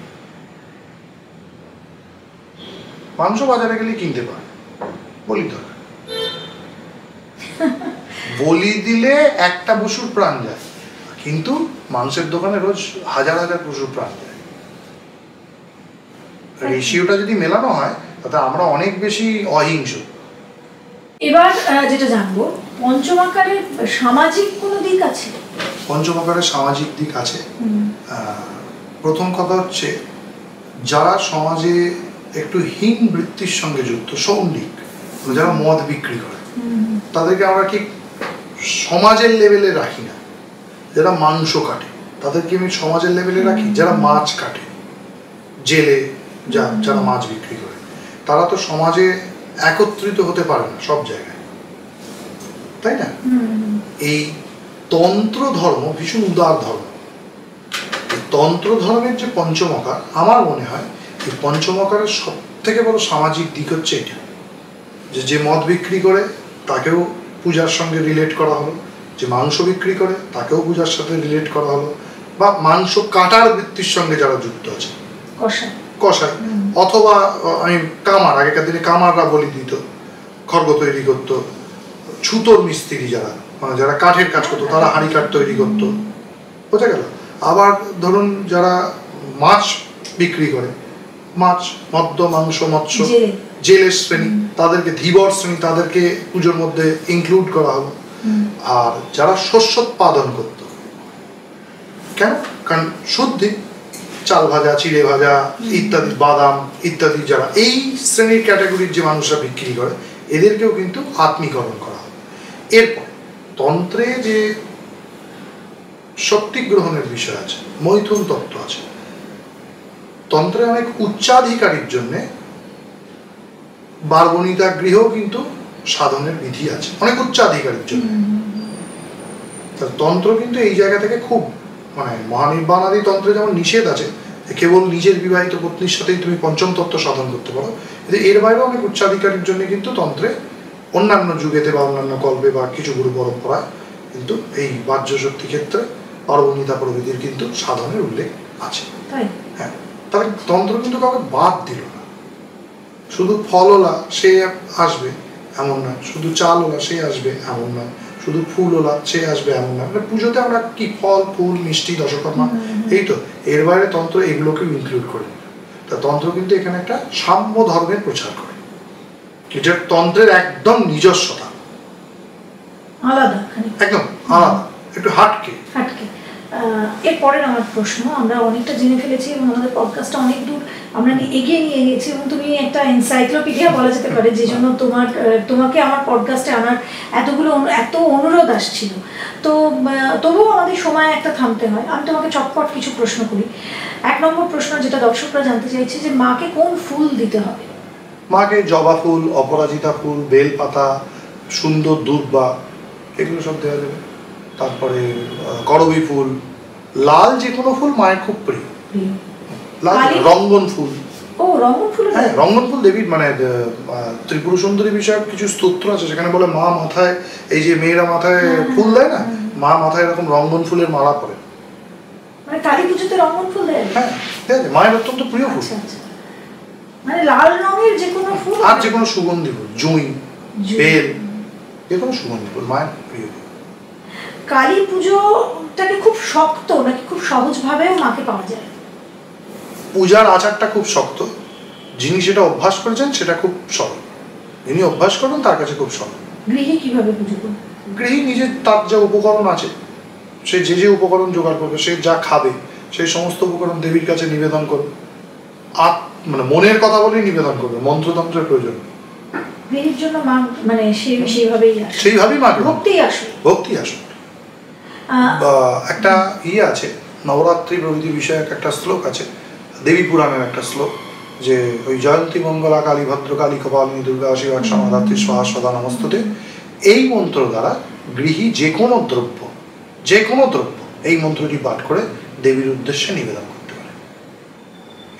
মাংস বাজারে গেলে কিনতে পারো, বলি দরকার। বলি দিলে একটা পশুর প্রাণ যায়, কিন্তু মাংসের দোকানে রোজ হাজার হাজার পশুর প্রাণ যায়। রেশিওটা যদি মেলানো হয় তাতে আমরা অনেক বেশি অহিংস। এবার যেটা জানবো, পঞ্চমাকারের সামাজিক কোনো দিক আছে? পঞ্চমাকারের সামাজিক দিক আছে। প্রথম কথা হচ্ছে, যারা সমাজে একটু হীন বৃত্তির সঙ্গে যুক্ত, সৌন্ডিক, যারা মদ বিক্রি করে, তাদেরকে আমরা কি সমাজের লেভেলে রাখি না। যারা মাংস কাটে তাদেরকে আমি সমাজের লেভেলে রাখি। যারা মাছ কাটে, জেলে যারা মাছ বিক্রি করে, তারা তো সমাজে একত্রিত হতে পারে না সব জায়গায়, তাই না? এই তন্ত্র ধর্ম ভীষণ উদার ধর্ম। তন্ত্র ধর্মের যে পঞ্চমকার, আমার মনে হয় এই পঞ্চমকারের সব থেকে বড় সামাজিক দিক হচ্ছে এটা, যে মদ বিক্রি করে তাকেও পূজার সঙ্গে রিলেট করা হলো, যে মাংস বিক্রি করে তাকেও পূজার সাথে রিলেট করা হলো, বা মাংস কাটার বৃত্তির সঙ্গে যারা যুক্ত আছে, কষাই, অথবা আমি কামার, আগেকার দিনে কামাররা বলি দিত, খড়গ তৈরি করতো, ছুতোর মিস্ত্রি যারা, মানে যারা কাঠের কাজ করতো, তারা হাঁড়ি কাঠ তৈরি করতো, বোঝা গেল। আবার ধরুন যারা মাছ বিক্রি করে, মাছ, মাংস, মৎস্য, জেলের শ্রেণী, তাদেরকে ধীবর শ্রেণী, তাদেরকে পুজোর মধ্যে ইনক্লুড করা হলো। আর যারা শস্যোৎপাদন করত, কেন? কারণ শুদ্ধি, চাল ভাজা, চিড়ে ভাজা ইত্যাদি, বাদাম ইত্যাদি, যারা এই শ্রেণীর ক্যাটাগরির যে মানুষরা বিক্রি করে, এদেরকেও কিন্তু আত্মীকরণ করা হয়। এরপর তন্ত্রে যে শক্তি গ্রহণের বিষয় আছে, মৈথুন তত্ত্ব আছে, তন্ত্রে অনেক উচ্চাধিকারীর জন্যে বারবণিতা গৃহেও কিন্তু সাধনের বিধি আছে, অনেক উচ্চাধিকারীর জন্য। তন্ত্র কিন্তু এই জায়গা থেকে খুব, মানে মহানির্বাণাদি তন্ত্রে যেমন নিষেধ আছে, কেবল নিজের বিবাহিত পত্নীর সাথেই তুমি পঞ্চম তত্ত্ব সাধন করতে পারো, এর বাইরেও অনেক উচ্চাধিকারীর জন্য কিন্তু তন্ত্রে অন্যান্য যুগেতে বা অন্যান্য কল্পে বা কিছু গুরু পরম্পরায় কিন্তু এই বাহ্য শক্তি ক্ষেত্রে পার্বণিতা প্রভৃতির কিন্তু সাধনের উল্লেখ আছে। হ্যাঁ, তাহলে তন্ত্র কিন্তু কাউকে বাদ দিল না। শুধু ফলওলা সে আসবে এমন না, শুধু চালওলা সে আসবে এমন না, শুধু ফুলওলা সে আসবে এমন না। মানে পুজোতে আমরা কি ফল, ফুল, মিষ্টি, দশকর্মা, এই তো, এর বাইরে তন্ত্র এগুলোকেও ইনক্লুড করে। তা তন্ত্র কিন্তু এখানে একটা সাম্য ধর্মের প্রচার করে, যেটা তন্ত্রের একদম নিজস্বতা, আলাদা, একদম আলাদা, একটু হাটকে। এরপরের আমার প্রশ্ন, আমরা অনেকটা জেনে ফেলেছি এবং আমাদের পডকাস্টটা অনেক দূর আমরা এগিয়ে নিয়ে গেছি এবং তুমি একটা এনসাইক্লোপিডিয়া বলা যেতে পারে, যে জন্য তোমাকে আমার পডকাস্টে আনার এত অনুরোধ আসছিল। তো তবুও আমাদের সময় একটা থামতে হয়। আমি তোমাকে চটপট কিছু প্রশ্ন করি। 1 নম্বর প্রশ্ন, যেটা দর্শকরা জানতে চাইছে, যে মাকে কোন ফুল দিতে হবে? মাকে জবা ফুল, অপরাজিতা ফুল, বেলপাতা, সুন্দর দূর্বা, এগুলো সব দেওয়া যাবে। তারপরে করবী ফুল, লাল যে কোনো ফুল মায়ের খুব প্রিয়। লাল রঙ্গন ফুল। ও, রঙ্গন ফুল। হ্যাঁ, রঙ্গন ফুল দেবীর মানে ত্রিপুর সুন্দরী বিষয়ক কিছু স্তোত্র আছে, সেখানে বলে মা মাথায়, এই যে মেয়েরা মাথায় ফুল দেয় না, মা মাথায় এরকম রঙ্গন ফুলের মালা পরে। মানে কালী পুজোতে রঙ্গন ফুল দেয়? হ্যাঁ, মায়ের অত্যন্ত প্রিয় ফুল। মানে লাল রঙের যে কোনো ফুল আর যে কোনো সুগন্ধি ফুল, জুঁই, বেল, যে কোনো সুগন্ধি ফুল মায়ের প্রিয়। কালী পুজোটাকে খুব শক্ত নাকি খুব সহজভাবেও মাকে পাওয়া যায়? পূজার আচারটা খুব শক্ত, যিনি সেটা অভ্যাস করেছেন সেটা খুব সরল, যিনি অভ্যাস করেন তার কাছে খুব সরল। গৃহী কিভাবে পুজো করবে? গৃহী নিজের তার যা উপকরণ আছে, সে যে উপকরণ জোগাড় করবে, সে যা খাবে সেই সমস্ত উপকরণ দেবীর কাছে নিবেদন করবে। মানে মনের কথা বলেই নিবেদন করবে, মন্ত্রতন্ত্রের প্রয়োজন। গৃহীর জন্য মা মানে সেইভাবেই মা ভক্তি আসে। একটা আছে, নবরাত্রি প্রভৃতি বিষয়ক একটা শ্লোক আছে, দেবী পুরাণের একটা শ্লোক, যে ওই জয়ন্তী মঙ্গলা কালী ভদ্রকালী কপালিনী দুর্গা শিবা সমাধাত্রী স্বাহা সদা নমস্তুতে, এই মন্ত্র দ্বারা গৃহী যে কোনো দ্রব্য এই মন্ত্রটি পাঠ করে দেবীর উদ্দেশ্যে নিবেদন করতে পারে।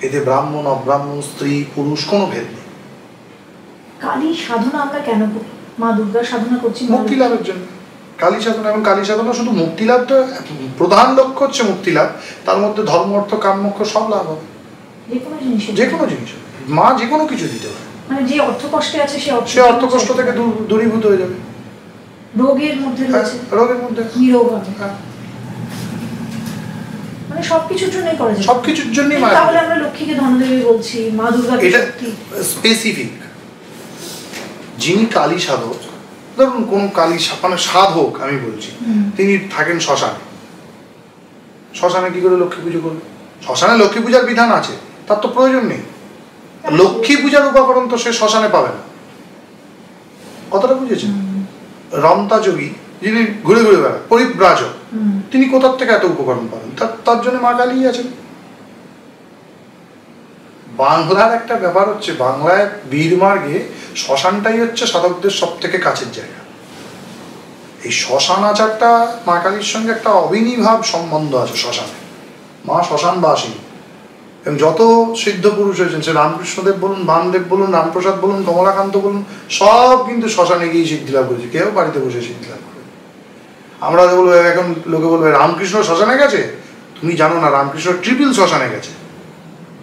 এতে ব্রাহ্মণ অব্রাহ্মণ, স্ত্রী পুরুষ কোনো ভেদ নেই। কালী সাধনা আমরা কেন করি? মা দুর্গা সাধনা করছি মুক্তি লাভের জন্য। কালী সাধনা, এবং কালী সাধনা শুধু মুক্তি লাভ তো, প্রধান লক্ষ্য হচ্ছে মুক্তি লাভ, তার মধ্যে ধর্ম অর্থ কাম মোক্ষ সব লাভ হবে। যে কোনো জিনিস মা যে কোনো কিছু দিতে পারে। মানে যে অর্থ কষ্টে আছে সে অর্থ কষ্ট থেকে দূরীভূত হয়ে যাবে। রোগের মধ্যে নিরোগ হবে। মানে সবকিছুর জন্যই করা যায়, সবকিছুর জন্যই মা। তাহলে আমরা লক্ষ্মীকে ধনদেবী বলছি, মা দুর্গা এটা স্পেসিফিক। যিনি কালী সাধক, ধরুন কোন কালী মানে সাধক আমি বলছি, তিনি থাকেন শ্মশানে কি করে লক্ষ্মী পুজো করবে? শ্মশানে লক্ষ্মী পূজার বিধান আছে, তার তো প্রয়োজন নেই। লক্ষ্মী পূজার উপকরণ তো সে শ্মশানে পাবে না। কতটা বুঝেছেন? রমতা যোগী যিনি ঘুরে ঘুরে বেড়ান, পরিব্রাজক, তিনি কোথার থেকে এত উপকরণ পাবেন? তার জন্য মা কালী আছেন। বাংলার একটা ব্যাপার হচ্ছে, বাংলায় বীরমার্গে শ্মশানটাই হচ্ছে সাধকদের সব থেকে কাছের জায়গা। এই শ্মশান আচারটা মা কালীর সঙ্গে একটা অবিনিভাব সম্বন্ধ আছে। শ্মশানে মা শ্মশানবাসিনী, এবং যত সিদ্ধ পুরুষ হয়েছেন, সে রামকৃষ্ণদেব বলুন, বামদেব বলুন, রামপ্রসাদ বলুন, কমলাকান্ত বলুন, সব কিন্তু শ্মশানে গিয়ে সিদ্ধি লাভ করেছে, কেউ বাড়িতে বসে সিদ্ধি লাভ করে। আমরা বলবো, এখন লোকে বলবে রামকৃষ্ণ শ্মশানে গেছে, তুমি জানো না রামকৃষ্ণ ট্রিপল শ্মশানে গেছে।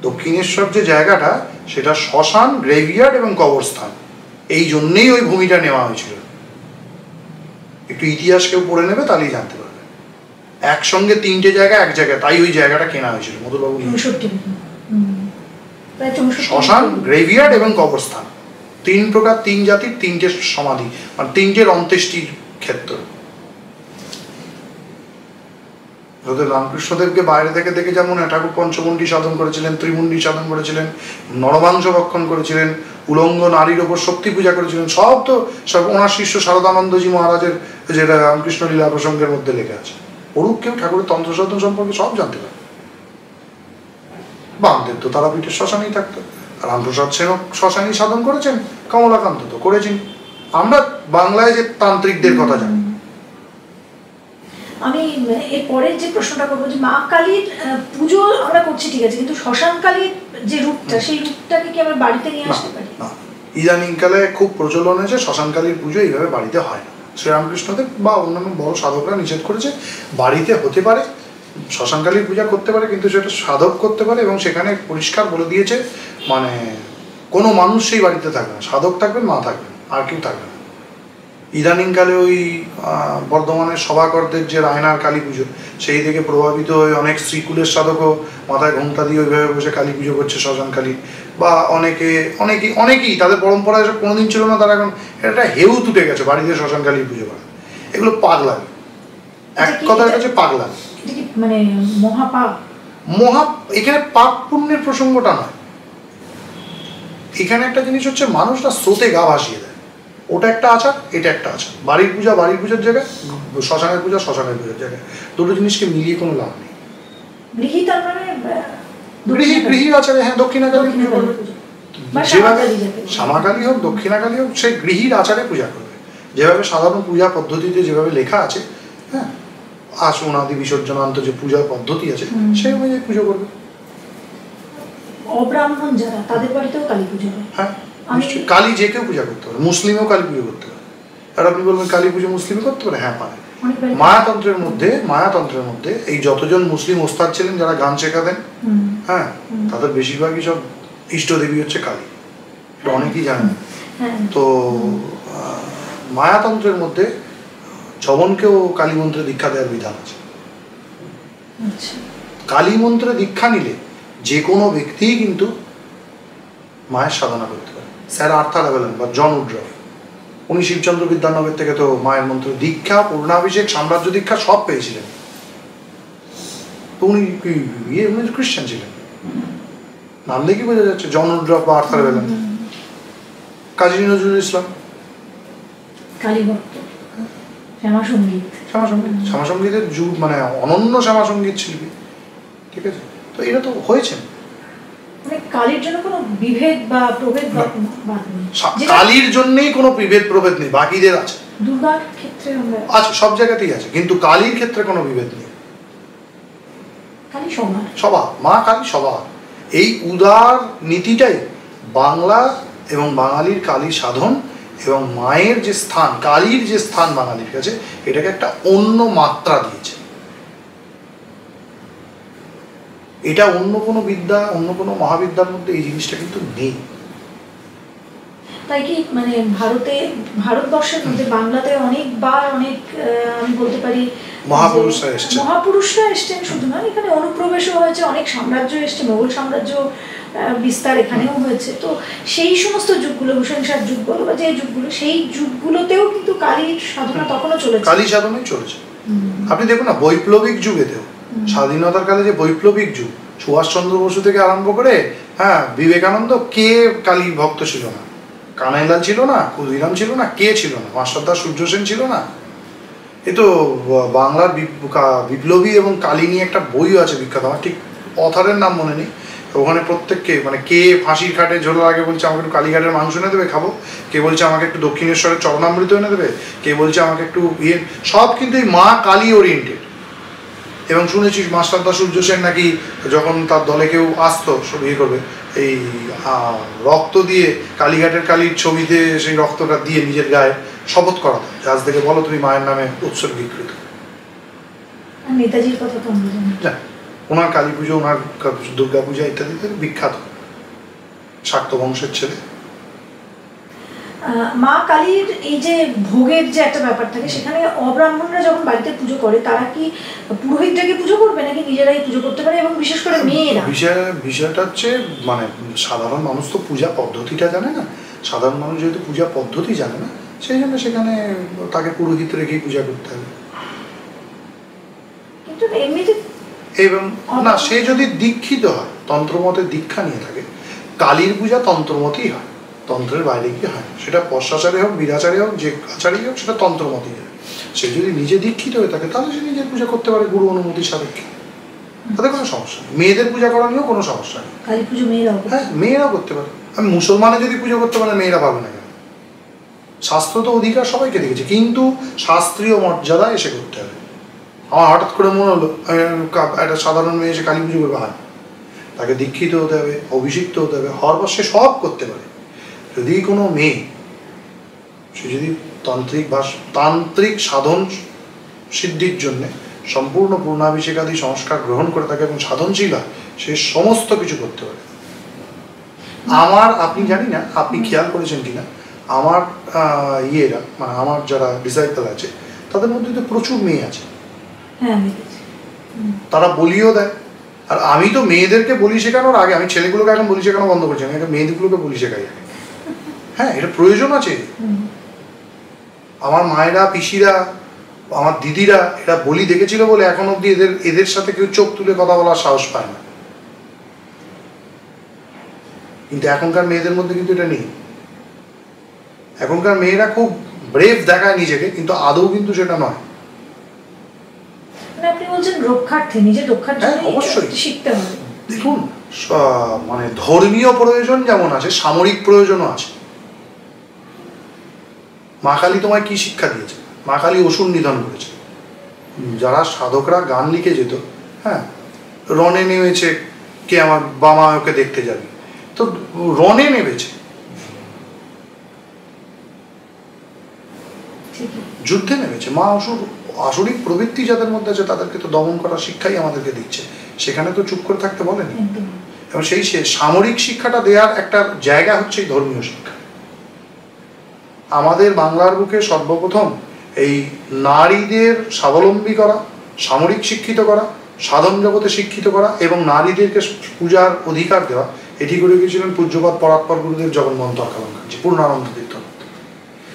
দক্ষিণেশ্বর যে জায়গাটা, সেটা শ্মশান, গ্রেভিয়ার্ড এবং কবরস্থান, এই জন্যেই ওই ভূমিটা নেওয়া হয়েছিল। একটু ইতিহাস কেউ পড়ে নেবে, তাহলেই জানতে পারবে। একসঙ্গে 3টে জায়গা এক জায়গায়, তাই ওই জায়গাটা কেনা হয়েছিল মধুরবাবু। শ্মশান, গ্রেভিয়ার্ড এবং কবরস্থান, 3 প্রকার, 3 জাতির 3টে সমাধি, মানে 3টের অন্ত্যেষ্টির ক্ষেত্র। রামকৃষ্ণদেবকে বাইরে থেকে দেখে যেমন ঠাকুর পঞ্চমুণ্ডী সাধন করেছিলেন, ত্রিমুণ্ডী সাধন করেছিলেন, নরমাংস ভক্ষণ করেছিলেন, উলঙ্গ নারীর ওপর শক্তি পূজা করেছিলেন, সব তো সব ওনার শিষ্য শারদানন্দজি মহারাজের যেটা রামকৃষ্ণ লীলা প্রসঙ্গের মধ্যে লেখা আছে। পড়ুক কেউ, ঠাকুরের তন্ত্র সাধন সম্পর্কে সব জানতে পারে। বামদেব তো তারাপীঠের শ্মশানেই থাকতো, রামপ্রসাদ সেনও শ্মশানেই সাধন করেছেন, কমলাকান্ত তো করেছেন। আমরা বাংলায় যে তান্ত্রিকদের কথা জানি। আমি এর পরের যে প্রশ্নটা করবো, যে মা কালীর পুজো আমরা করছি ঠিক আছে, কিন্তু শ্মশান কালীর যে রূপটা, সেই রূপটাকে কি আমরা বাড়িতে নিয়ে আসতে পারি? ইদানিংকালে খুব প্রচলন হয়েছে, শ্মশান কালীর পুজো এইভাবে বাড়িতে হয় না। শ্রীরামকৃষ্ণদেব বা অন্যান্য বড় সাধকরা নিষেধ করেছে। বাড়িতে হতে পারে, শ্মশান কালীর পূজা করতে পারে, কিন্তু সেটা সাধক করতে পারে, এবং সেখানে পরিষ্কার বলে দিয়েছে, মানে কোনো মানুষ সেই বাড়িতে থাকবে না, সাধক থাকবেন, মা থাকবেন, আর কেউ থাকবে না। ইদানিংকালে ওই বর্ধমানের সভাকরদের যে রায়নার কালী পুজো, সেই থেকে প্রভাবিত হয়ে অনেক শ্রীকুলের সাধকও মাথায় ঘোমটা দিয়ে ওইভাবে বসে কালী পুজো করছে, শ্মশান কালী। বা অনেকেই তাদের পরম্পরা এসব কোনোদিন ছিল না, তারা এখন এটা হেউ তুটে গেছে বাড়িতে শ্মশান কালীর পুজো করা। এগুলো পাগলামি। এক কথার কাছে পাগলা। এটা কি মানে মহাপাপ? এখানে পাপ পুণ্যের প্রসঙ্গটা নয়, এখানে একটা জিনিস হচ্ছে মানুষরা স্রোতে গা ভাসিয়ে দেয়। ওটা একটা আচার, এটা একটা আচার। বাড়ির পূজার জায়গায়, শ্মশানের পূজার জায়গায়, দুটো জিনিসকে মিলিয়ে কোনো লাভ নেই। গৃহী তার মানে গৃহী আচারে, হ্যাঁ, দক্ষিণাকালী পুজো করবে, যেভাবে শ্যামাকালী হোক দক্ষিণাকালী হোক, সে গৃহীর আচারে পূজা করবে, যেভাবে সাধারণ পূজা পদ্ধতিতে যেভাবে লেখা আছে, হ্যাঁ, আসন আদি বিসর্জনান্ত যে পূজার পদ্ধতি আছে সেই অনুযায়ী পুজো করবে। অব্রাহ্মণ যারা, তাদের বাড়িতেও কালী পুজো হয়? হ্যাঁ, কালী যে কেউ পূজা করতে পারে, মুসলিমও কালী পুজো করতে পারে। আর আপনি বলবেন কালী পুজো মুসলিমও করতে পারে, হ্যাঁ পারে। মায়াতন্ত্রের মধ্যে এই যতজন মুসলিম ওস্তাদ ছিলেন যারা গান শেখাতেন, হ্যাঁ, তাদের বেশিরভাগই সব ইষ্টদেবী হচ্ছে কালী, এটা অনেকেই জানেন। তো মায়াতন্ত্রের মধ্যে যবনকেও কালী মন্ত্রে দীক্ষা দেওয়ার বিধান আছে। কালী মন্ত্রে দীক্ষা নিলে যে কোনো ব্যক্তিই কিন্তু মায়ের সাধনা করতে পারে। স্যার আর্থার অ্যাভেলেন বা জন উড্রফ, উনি শিবচন্দ্র বিদ্যানগর থেকে তো মায়ের মন্ত্র দীক্ষা, পূর্ণাভিষেক, সাম্রাজ্য দীক্ষা সব পেয়েছিলেন। তো উনি খ্রিস্টান ছিলেন, নাম দেখি বোঝা যাচ্ছে, জন উড্রফ বা আর্থার অ্যাভেলেন। কাজী নজরুল ইসলাম শ্যামাসঙ্গীতের যুগ, মানে অনন্য শ্যামাসঙ্গীত শিল্পী, ঠিক আছে। তো এটা তো হয়েছে। কালীর জন্য কোনো বিভেদ বা প্রভেদ কালীর জন্যই কোনো বিভেদ প্রভেদ নেই, বাকিদের আছে। দুর্গার ক্ষেত্রে আছে, সব জায়গাতেই আছে, কিন্তু কালীর ক্ষেত্রে কোনো বিভেদ নেই। কালী সবার, সবার, মা কালী সবার। এই উদার নীতিটাই বাংলা এবং বাঙালির কালী সাধন এবং মায়ের যে স্থান, কালীর যে স্থান বাঙালির কাছে, এটাকে একটা অন্য মাত্রা দিয়েছে। এটা অন্য কোনো বিদ্যা, অন্য কোনো মহাবিদ্যার মধ্যে এই জিনিসটা কিন্তু নেই। তাই কি মানে ভারতবর্ষের মধ্যে বাংলাতে অনেকবার অনেক আমি বলতে পারি মহাপুরুষরা এসছেন, শুধু নয়, এখানে অনুপ্রবেশও হয়েছে, অনেক সাম্রাজ্য এসছে, মোগল সাম্রাজ্য বিস্তার এখানেও হয়েছে। তো সেই সমস্ত যুগগুলো, হুসেন যুগ বলো বা যে যুগগুলো, সেই যুগগুলোতেও কিন্তু কালীর সাধনা তখনও চলেছে, কালী সাধনাই চলেছে। আপনি দেখুন না, বৈপ্লবিক যুগেতেও, স্বাধীনতার কালে যে বৈপ্লবিক যুগ, সুভাষচন্দ্র বসু থেকে আরম্ভ করে, হ্যাঁ, বিবেকানন্দ, কে কালী ভক্ত ছিল না? কানাইলাল ছিল না, ক্ষুদিরাম ছিল না, কে ছিল না? মাস্টারদা সূর্য সেন ছিল না? এ তো বাংলার বিপ্লবী এবং কালী নিয়ে একটা বইও আছে বিখ্যাত, আমার ঠিক অথারের নাম মনে নেই। ওখানে প্রত্যেককে, মানে কে ফাঁসির খাটে ঝোলার আগে বলছে আমাকে একটু কালীঘাটের মাংস এনে দেবে খাবো, কে বলছে আমাকে একটু দক্ষিণেশ্বরের চরণামৃত এনে দেবে, কে বলছে আমাকে একটু সব কিন্তু এই মা কালী ওরিয়েন্টেড। এবং শুনেছিস মাস্টারদা সূর্য সেন নাকি যখন তার দলে কেউ আসতো সব করবে, এই রক্ত দিয়ে কালীঘাটের কালীর ছবিতে সেই রক্তটা দিয়ে নিজের গায়ে শপথ করাতো, আজ থেকে বলো তুমি মায়ের নামে উৎসর্গীকৃত। নেতাজির কথা তো আমরা জানি, ওনার কালী পুজো, ওনার দুর্গা পূজা ইত্যাদিতে বিখ্যাত, শাক্ত বংশের ছেলে। মা কালীর এই যে ভোগের যে একটা ব্যাপার থাকে, সেখানে অব্রাহ্মণরা যখন বাড়িতে পুজো করে, তারা কি পুরোহিতটাকে পুজো করবে নাকি নিজেরাই পুজো করতে পারে? এবং বিশেষ করে মেয়েরা, বিষয়টা হচ্ছে, মানে সাধারণ মানুষ তো পূজা পদ্ধতিটা জানে না। সাধারণ মানুষ যেহেতু পূজা পদ্ধতি জানে না, সেই জন্য সেখানে তাকে পুরোহিত রেখেই পূজা করতে হবে। কিন্তু এমনিতে এবং না, সে যদি দীক্ষিত হয়, তন্ত্রমতের দীক্ষা নিয়ে থাকে, কালীর পূজা তন্ত্রমতেই হয়, তন্ত্রের বাইরে কি হয়? সেটা পশ্চাচারে হোক, বীরাচারে হোক, যে আচারেই হোক, সেটা তন্ত্রমতেই হয়। সে যদি নিজে দীক্ষিত হয়ে থাকে, তাহলে সে নিজের পূজা করতে পারে গুরু অনুমতি সাপেক্ষে, তাতে কোনো সমস্যা নেই। মেয়েদের পূজা করা নিয়েও কোনো সমস্যা নেই, কালী পুজো মেয়েরাও, হ্যাঁ, মেয়েরাও করতে পারে। আমি মুসলমানে যদি পুজো করতে পারে, মেয়েরা পারবে না কেন? শাস্ত্র তো অধিকার সবাইকে দেখেছে, কিন্তু শাস্ত্রীয় মর্যাদা এসে করতে হবে। আমার হঠাৎ করে মনে হলো একটা সাধারণ মেয়ে এসে কালী পুজো করবে, হয়, তাকে দীক্ষিত হতে হবে, অভিষিক্ত হতে হবে, হওয়ার পর সে সব করতে পারে। যদি কোনো মেয়ে, সে যদি তান্ত্রিক সাধন সিদ্ধির জন্যে সম্পূর্ণ পূর্ণাভিষেকাদি সংস্কার গ্রহণ করে থাকে এবং সাধনশীল হয়, সে সমস্ত কিছু করতে পারে। আপনি জানি না আপনি খেয়াল করেছেন কিনা, আমার মানে আমার যারা ডিসাইপল আছে, তাদের মধ্যে তো প্রচুর মেয়ে আছে, তারা বলিও দেয়। আর আমি তো মেয়েদেরকে বলি শেখানোর আগে, আমি ছেলেগুলোকে এখন বলি শেখানো বন্ধ করছি, আমি মেয়েদেরগুলোকে বলি শেখাই। হ্যাঁ, এটা প্রয়োজন আছে। আমার মায়েরা, পিসিরা, আমার দিদিরা এরা বলি দেখেছিল বলে এখন অব্দি এদের সাথে কেউ চোখ তুলে কথা বলার সাহস পায় না। কিন্তু এখনকার মেয়েদের মধ্যে কিন্তু এটা নেই। এখনকার মেয়েরা খুব ব্রেভ দেখায় নিজেকে, কিন্তু আদৌ কিন্তু সেটা নয়। আপনি বলছেন রক্ষার্থে, নিজের রক্ষার জন্য অবশ্যই শিখতে হবে। দেখুন, মানে ধর্মীয় প্রয়োজন যেমন আছে, সামরিক প্রয়োজনও আছে। মা কালী তোমায় কি শিক্ষা দিয়েছে? মা কালী অসুর নিধন করেছে। যারা সাধকরা গান লিখে যেত, হ্যাঁ, রণে নেমেছে কে আমার বাবা ওকে দেখতে যাবে, তো রণে নেমেছে, যুদ্ধে নেমেছে। মা আসরিক প্রবৃত্তি যাদের মধ্যে আছে তাদেরকে তো দমন করার শিক্ষাই আমাদেরকে দিচ্ছে, সেখানে তো চুপ করে থাকতে বলেনি। এবং সেই সামরিক শিক্ষাটা দেওয়ার একটা জায়গা হচ্ছে এই ধর্মীয় শিক্ষা। আমাদের বাংলার বুকে সর্বপ্রথম এই নারীদের স্বাবলম্বী করা, সামরিক শিক্ষিত করা, সাধন জগতে শিক্ষিত করা এবং নারীদেরকে পূজার অধিকার দেওয়া, এটি করে গিয়েছিলেন পূজ্যপাদ পরাৎপর গুরুদেব জগন্মোহন তর্কালঙ্কারজি, পূর্ণানন্দ তীর্থ।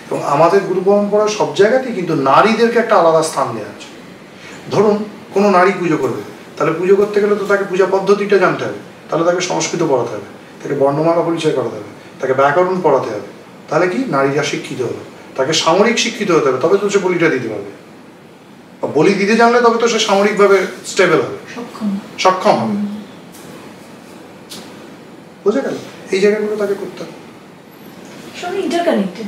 এবং আমাদের গুরু পরম্পরার সব জায়গাতেই কিন্তু নারীদেরকে একটা আলাদা স্থান দেওয়া আছে। ধরুন কোনো নারী পুজো করবে, তাহলে পুজো করতে গেলে তো তাকে পূজা পদ্ধতিটা জানতে হবে, তাহলে তাকে সংস্কৃত পড়াতে হবে, তাকে বর্ণমালা পরিচয় করাতে হবে, তাকে ব্যাকরণ পড়াতে হবে। তাহলে কি নারীরা শিক্ষিত হবে, তাকে সামরিক শিক্ষিত হতে হবে, তবে তো সে বলিটা দিতে পারবে। বলি দিতে জানলে তবে তো সে সামরিকভাবে স্টেবল হবে, সক্ষম হবে। বুঝে গেল? এই জায়গাগুলো তাকে করতে হবে। সব ইন্টারকানেক্টেড।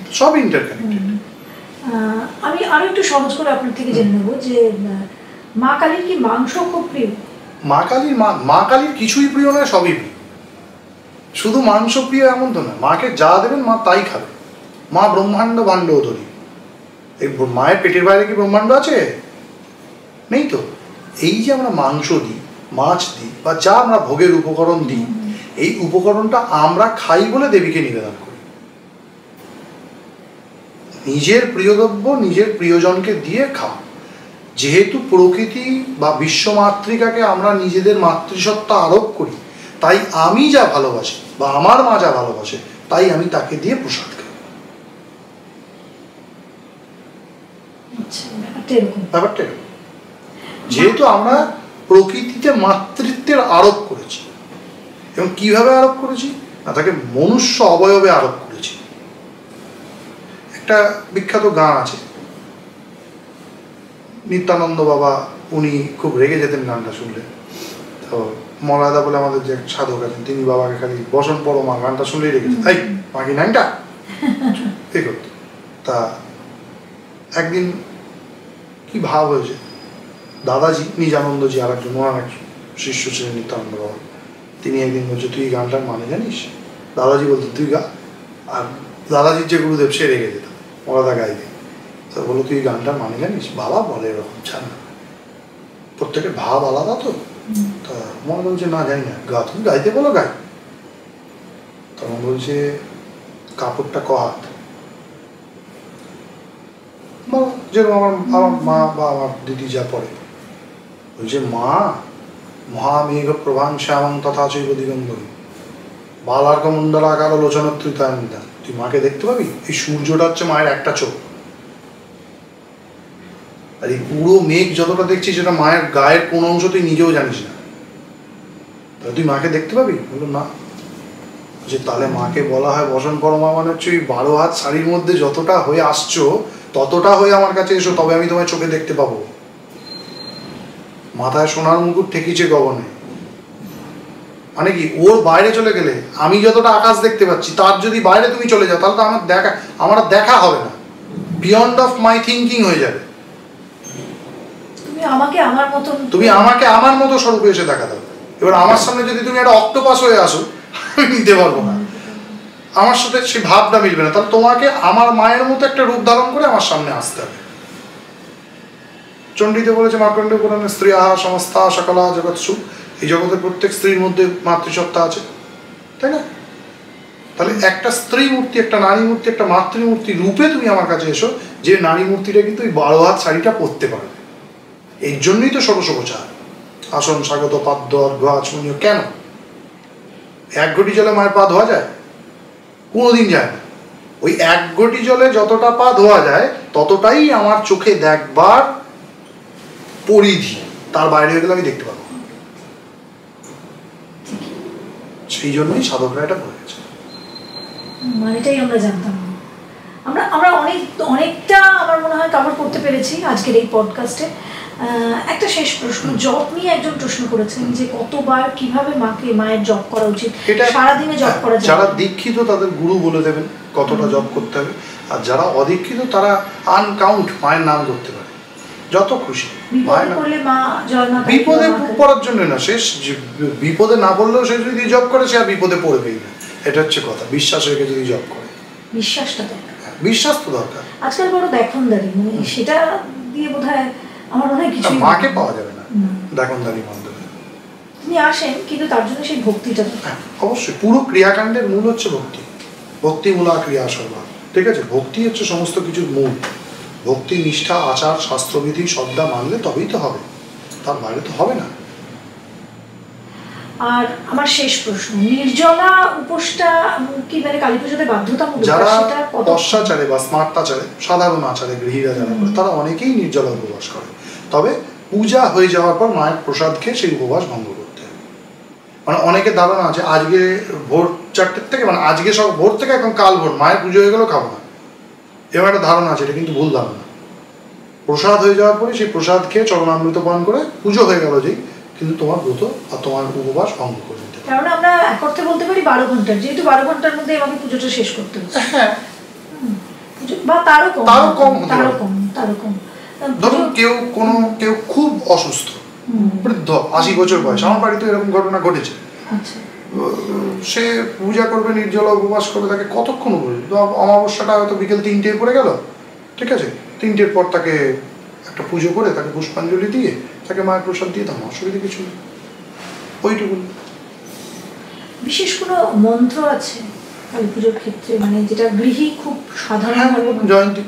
আমি আরো একটু সহজ করে আপনার থেকে জেনে নেব যে মা কালীর কি মাংস খুব প্রিয়? মা কালীর কিছুই প্রিয় নয়, সবই প্রিয়। শুধু মাংস প্রিয় এমন তো না, মাকে যা দেবেন মা তাই খাবে। মা ব্রহ্মাণ্ড ভাণ্ড ধরি। এই মায়ের পেটের বাইরে কি ব্রহ্মাণ্ড আছে? নেই তো। এই যে আমরা মাংস দিই, মাছ দিই, বা যা আমরা ভোগের উপকরণ দিই, এই উপকরণটা আমরা খাই বলে দেবীকে নিবেদন করি। নিজের প্রিয়দ্রব্য নিজের প্রিয়জনকে দিয়ে খাও। যেহেতু প্রকৃতি বা বিশ্বমাতৃকাকে আমরা নিজেদের মাতৃসত্তা আরোপ করি, তাই আমি যা ভালোবাসি বা আমার মা যা ভালোবাসে, তাই আমি তাকে দিয়ে প্রসাদ খাই। ব্যাপারটা যেহেতু আমরা প্রকৃতিতে মাতৃত্বের আরোপ করেছি, এবং কিভাবে আরোপ করেছি না, তাকে মনুষ্য অবয়বে আরোপ করেছি। একটা বিখ্যাত গান আছে, নিত্যানন্দ বাবা উনি খুব রেগে যেতেন গানটা শুনলে। তো মলাদা বলে আমাদের যে সাধক আছেন, তিনি বাবাকে খালি বসন পড়ো মা গানটা শুনলেই রেগে যেত, এই মাকি নাইনটা এই করতো। তা একদিন কি ভাব হয়েছে, দাদাজি নিজানন্দজি আর একজন ওনার এক শিষ্য ছিলেন নিত্যানন্দ বাবা, তিনি একদিন বলছে তুই এই গানটার মানে জানিস? দাদাজি বলতেন তুই গা, আর দাদাজির যে গুরুদেব সে রেগে যেত, মলাদা গাইতে। তো বলো তুই গানটার মানে জানিস? বাবা বলে এরকম ছাড় না, প্রত্যেকের ভাব আলাদা তো। তা মনে বলছে না জানি না, গা তুমি গাইতে বলো গাই। তখন বলছে কাপড়টা ক হাত, যেরকম আমার মা বা আমার দিদি যা পড়ে, বলছে মা মহামেঘ প্রভাং শ্যামং তথা চৈব দিগম্বরী বালার্ক মণ্ডলাকার লোচনত্রিতায়নিতা। তুই মাকে দেখতে পাবি, এই সূর্যটা হচ্ছে মায়ের একটা চোখ, আর এই পুরো মেঘ যতটা দেখছিস সেটা মায়ের গায়ের কোন অংশ তুই নিজেও জানিস না, তুই মাকে দেখতে পাবি? বললো না। যে তাহলে মাকে বলা হয় বসন পরমা, মানে হচ্ছে ওই 12 হাত শাড়ির মধ্যে যতটা হয়ে আসছো ততটা হয়ে আমার কাছে এসো, তবে আমি তোমায় চোখে দেখতে পাবো। মাথায় সোনার মুকুট ঠেকিছে গগনে, মানে কি ওর বাইরে চলে গেলে আমি যতটা আকাশ দেখতে পাচ্ছি তার যদি বাইরে তুমি চলে যাও তাহলে তো আমার দেখা হবে না, বিয়ন্ড অফ মাই থিঙ্কিং হয়ে যাবে। তুমি আমাকে আমার মতো স্বরূপে এসে দেখা দাও। এবার আমার সামনে যদি তুমি একটা অক্টোপাস হয়ে আসো, আমি নিতে পারবো না, আমার সাথে সেই ভাবটা মিলবে না। তাহলে তোমাকে আমার মায়ের মতো একটা রূপ ধারণ করে আমার সামনে আসতে হবে। চণ্ডীতে বলেছে মার্কণ্ড পুরাণে, স্ত্রী আহা সমস্তা সকলা জগৎসু, এই জগতের প্রত্যেক স্ত্রীর মধ্যে মাতৃসত্তা আছে, তাই না? তাহলে একটা স্ত্রী মূর্তি, একটা নারী মূর্তি, একটা মাতৃমূর্তি রূপে তুমি আমার কাছে এসো, যে নারী মূর্তিটা কিন্তু ওই 12 হাত শাড়িটা পরতে পারবে। এর জন্যই তো ষোড়শোপচার, আসন স্বাগত পাদ্য অর্ঘ্য আচমনীয়। কেন 1 ঘটি জলে মায়ের পা ধোয়া যায়? কোনোদিন যায় না। ওই 1 ঘটি জলে যতটা পা ধোয়া যায় ততটাই আমার চোখে দেখবার পরিধি, তার বাইরে হয়ে গেলে আমি দেখতে পাবো। সেই জন্যই সাধকরা এটা বলেছে। মানেটাই আমরা জানতাম না। আমরা অনেকটা আমার মনে হয় কভার করতে পেরেছি আজকের এই পডকাস্টে। একটা শেষ প্রশ্ন, জব নিয়ে একজন প্রশ্ন করেছেন যে কতবার কিভাবে মায়ের জব করা উচিত, সারাদিনে জব করা যায়? যারা দীক্ষিত তাদের গুরু বলে দেবেন কতটা জব করতে হবে, আর যারা অদীক্ষিত তারা আনকাউন্ট মায়ের নাম করতে পারে যত খুশি। বিপদে পড়ার জন্য না, শেষ বিপদে না পড়লেও সে যদি জব করে সে আর বিপদে পড়বেই না, এটা হচ্ছে কথা। বিশ্বাস রেখে যদি জব করে, বিশ্বাসটা দরকার, বিশ্বাস তো দরকার। আজকাল বড় দেখনদারি, মানে সেটা দিয়ে বোধহয় আমার মনে হয় কিছু মাকে পাওয়া যাবে না দেখনদারি বন্ধ। তিনি আসেন কিন্তু তার জন্য সেই ভক্তিটা অবশ্যই। পুরো ক্রিয়াকাণ্ডের মূল হচ্ছে ভক্তি, ভক্তি মূলা ক্রিয়া সর্বা, ঠিক আছে? ভক্তি হচ্ছে সমস্ত কিছুর মূল। ভক্তি, নিষ্ঠা, আচার, শাস্ত্রবিধি, শ্রদ্ধা মানলে তবেই তো হবে, তার বাইরে তো হবে না। আর আমার শেষ প্রশ্ন, নির্জলা উপোসটা কি মানে কালী পুজোতে বাধ্যতামূলক? যারা পশ্চাচারে বা স্মার্তাচারে, সাধারণ আচারে গৃহীরা যারা করে তারা অনেকেই নির্জলা উপবাস করে, তবে পূজা হয়ে যাওয়ার পর মায়ের প্রসাদ খেয়ে সেই উপবাস ভঙ্গ করতে হবে। মানে অনেকের ধারণা আছে আজকে ভোর 4টের থেকে, মানে আজকে সব ভোর থেকে এখন কাল ভোর মায়ের পুজো হয়ে গেল খাবো না, এবার একটা ধারণা আছে, এটা কিন্তু ভুল ধারণা। প্রসাদ হয়ে যাওয়ার পরে সেই প্রসাদ খেয়ে চরণামৃত পান করে পুজো হয়ে গেল যেই, কিন্তু তোমার ব্রত আর তোমার উপবাস ভঙ্গ করে দিতে হবে। কারণ আমরা এক অর্থে বলতে পারি 12 ঘন্টার, যেহেতু 12 ঘন্টার মধ্যে আমাকে পুজোটা শেষ করতে হবে। হ্যাঁ, বা তারও কম। ধরুন কেউ খুব অসুস্থ, বৃদ্ধ, 80 বছর বয়স, আমার বাড়িতে এরকম ঘটনা ঘটেছে। সে পূজা করবে, নির্জলা উপবাস করবে, তাকে কতক্ষণ বলবে? অমাবস্যাটা হয়তো বিকেল 3টে পড়ে গেল, ঠিক আছে, 3টের পর তাকে একটা পুজো করে তাকে পুষ্পাঞ্জলি দিয়ে তাকে মায়ের প্রসাদ দিয়ে দাও, অসুবিধা কিছু নেই, ওইটুকু। বিশেষ কোনো মন্ত্র আছে কালী পুজোর ক্ষেত্রে, মানে যেটা গৃহী খুব সাধারণ? জয়ন্তী,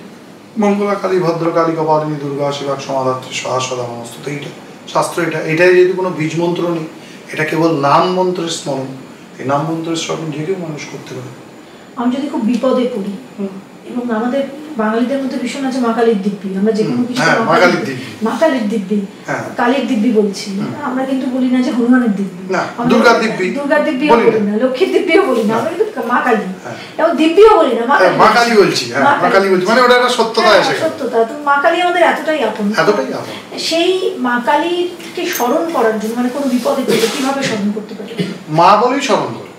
মঙ্গলা কালী, ভদ্র কালী, কপালিনী, দুর্গা, শিবা, সমাধাত্রী, সহা সদা নমস্তুতে, এইটা শাস্ত্র। এটাই যেহেতু কোনো বীজ মন্ত্র নেই, এটা কেবল নাম মন্ত্রের স্মরণ। এই নাম মন্ত্রের স্মরণ যে কেউ মানুষ করতে পারে। আমি যদি খুব বিপদে পড়ি, এবং আমাদের বাঙালিদের মধ্যে ভীষণ আছে মা কালীর দিব্যি, আমরা যে কোনো কিছু মা কালীর দিব্যি, কালীর দিব্যি বলছি, আমরা কিন্তু বলি না যে হনুমানের দিব্যি, দুর্গার দিব্যিও বলি না, লক্ষ্মীর দিব্যিও বলি না, আমরা কিন্তু মা কালী এবং দিব্যিও বলি না, মা কালী বলছি, মানে ওটা একটা সত্যতা এসে গেছে। সত্যতা। তো মা কালী আমাদের এতটাই আপন। সেই মা কালীকে স্মরণ করার জন্য মানে কোনো বিপদে পড়লে কিভাবে স্মরণ করতে পারি? মা বলেই স্মরণ করো।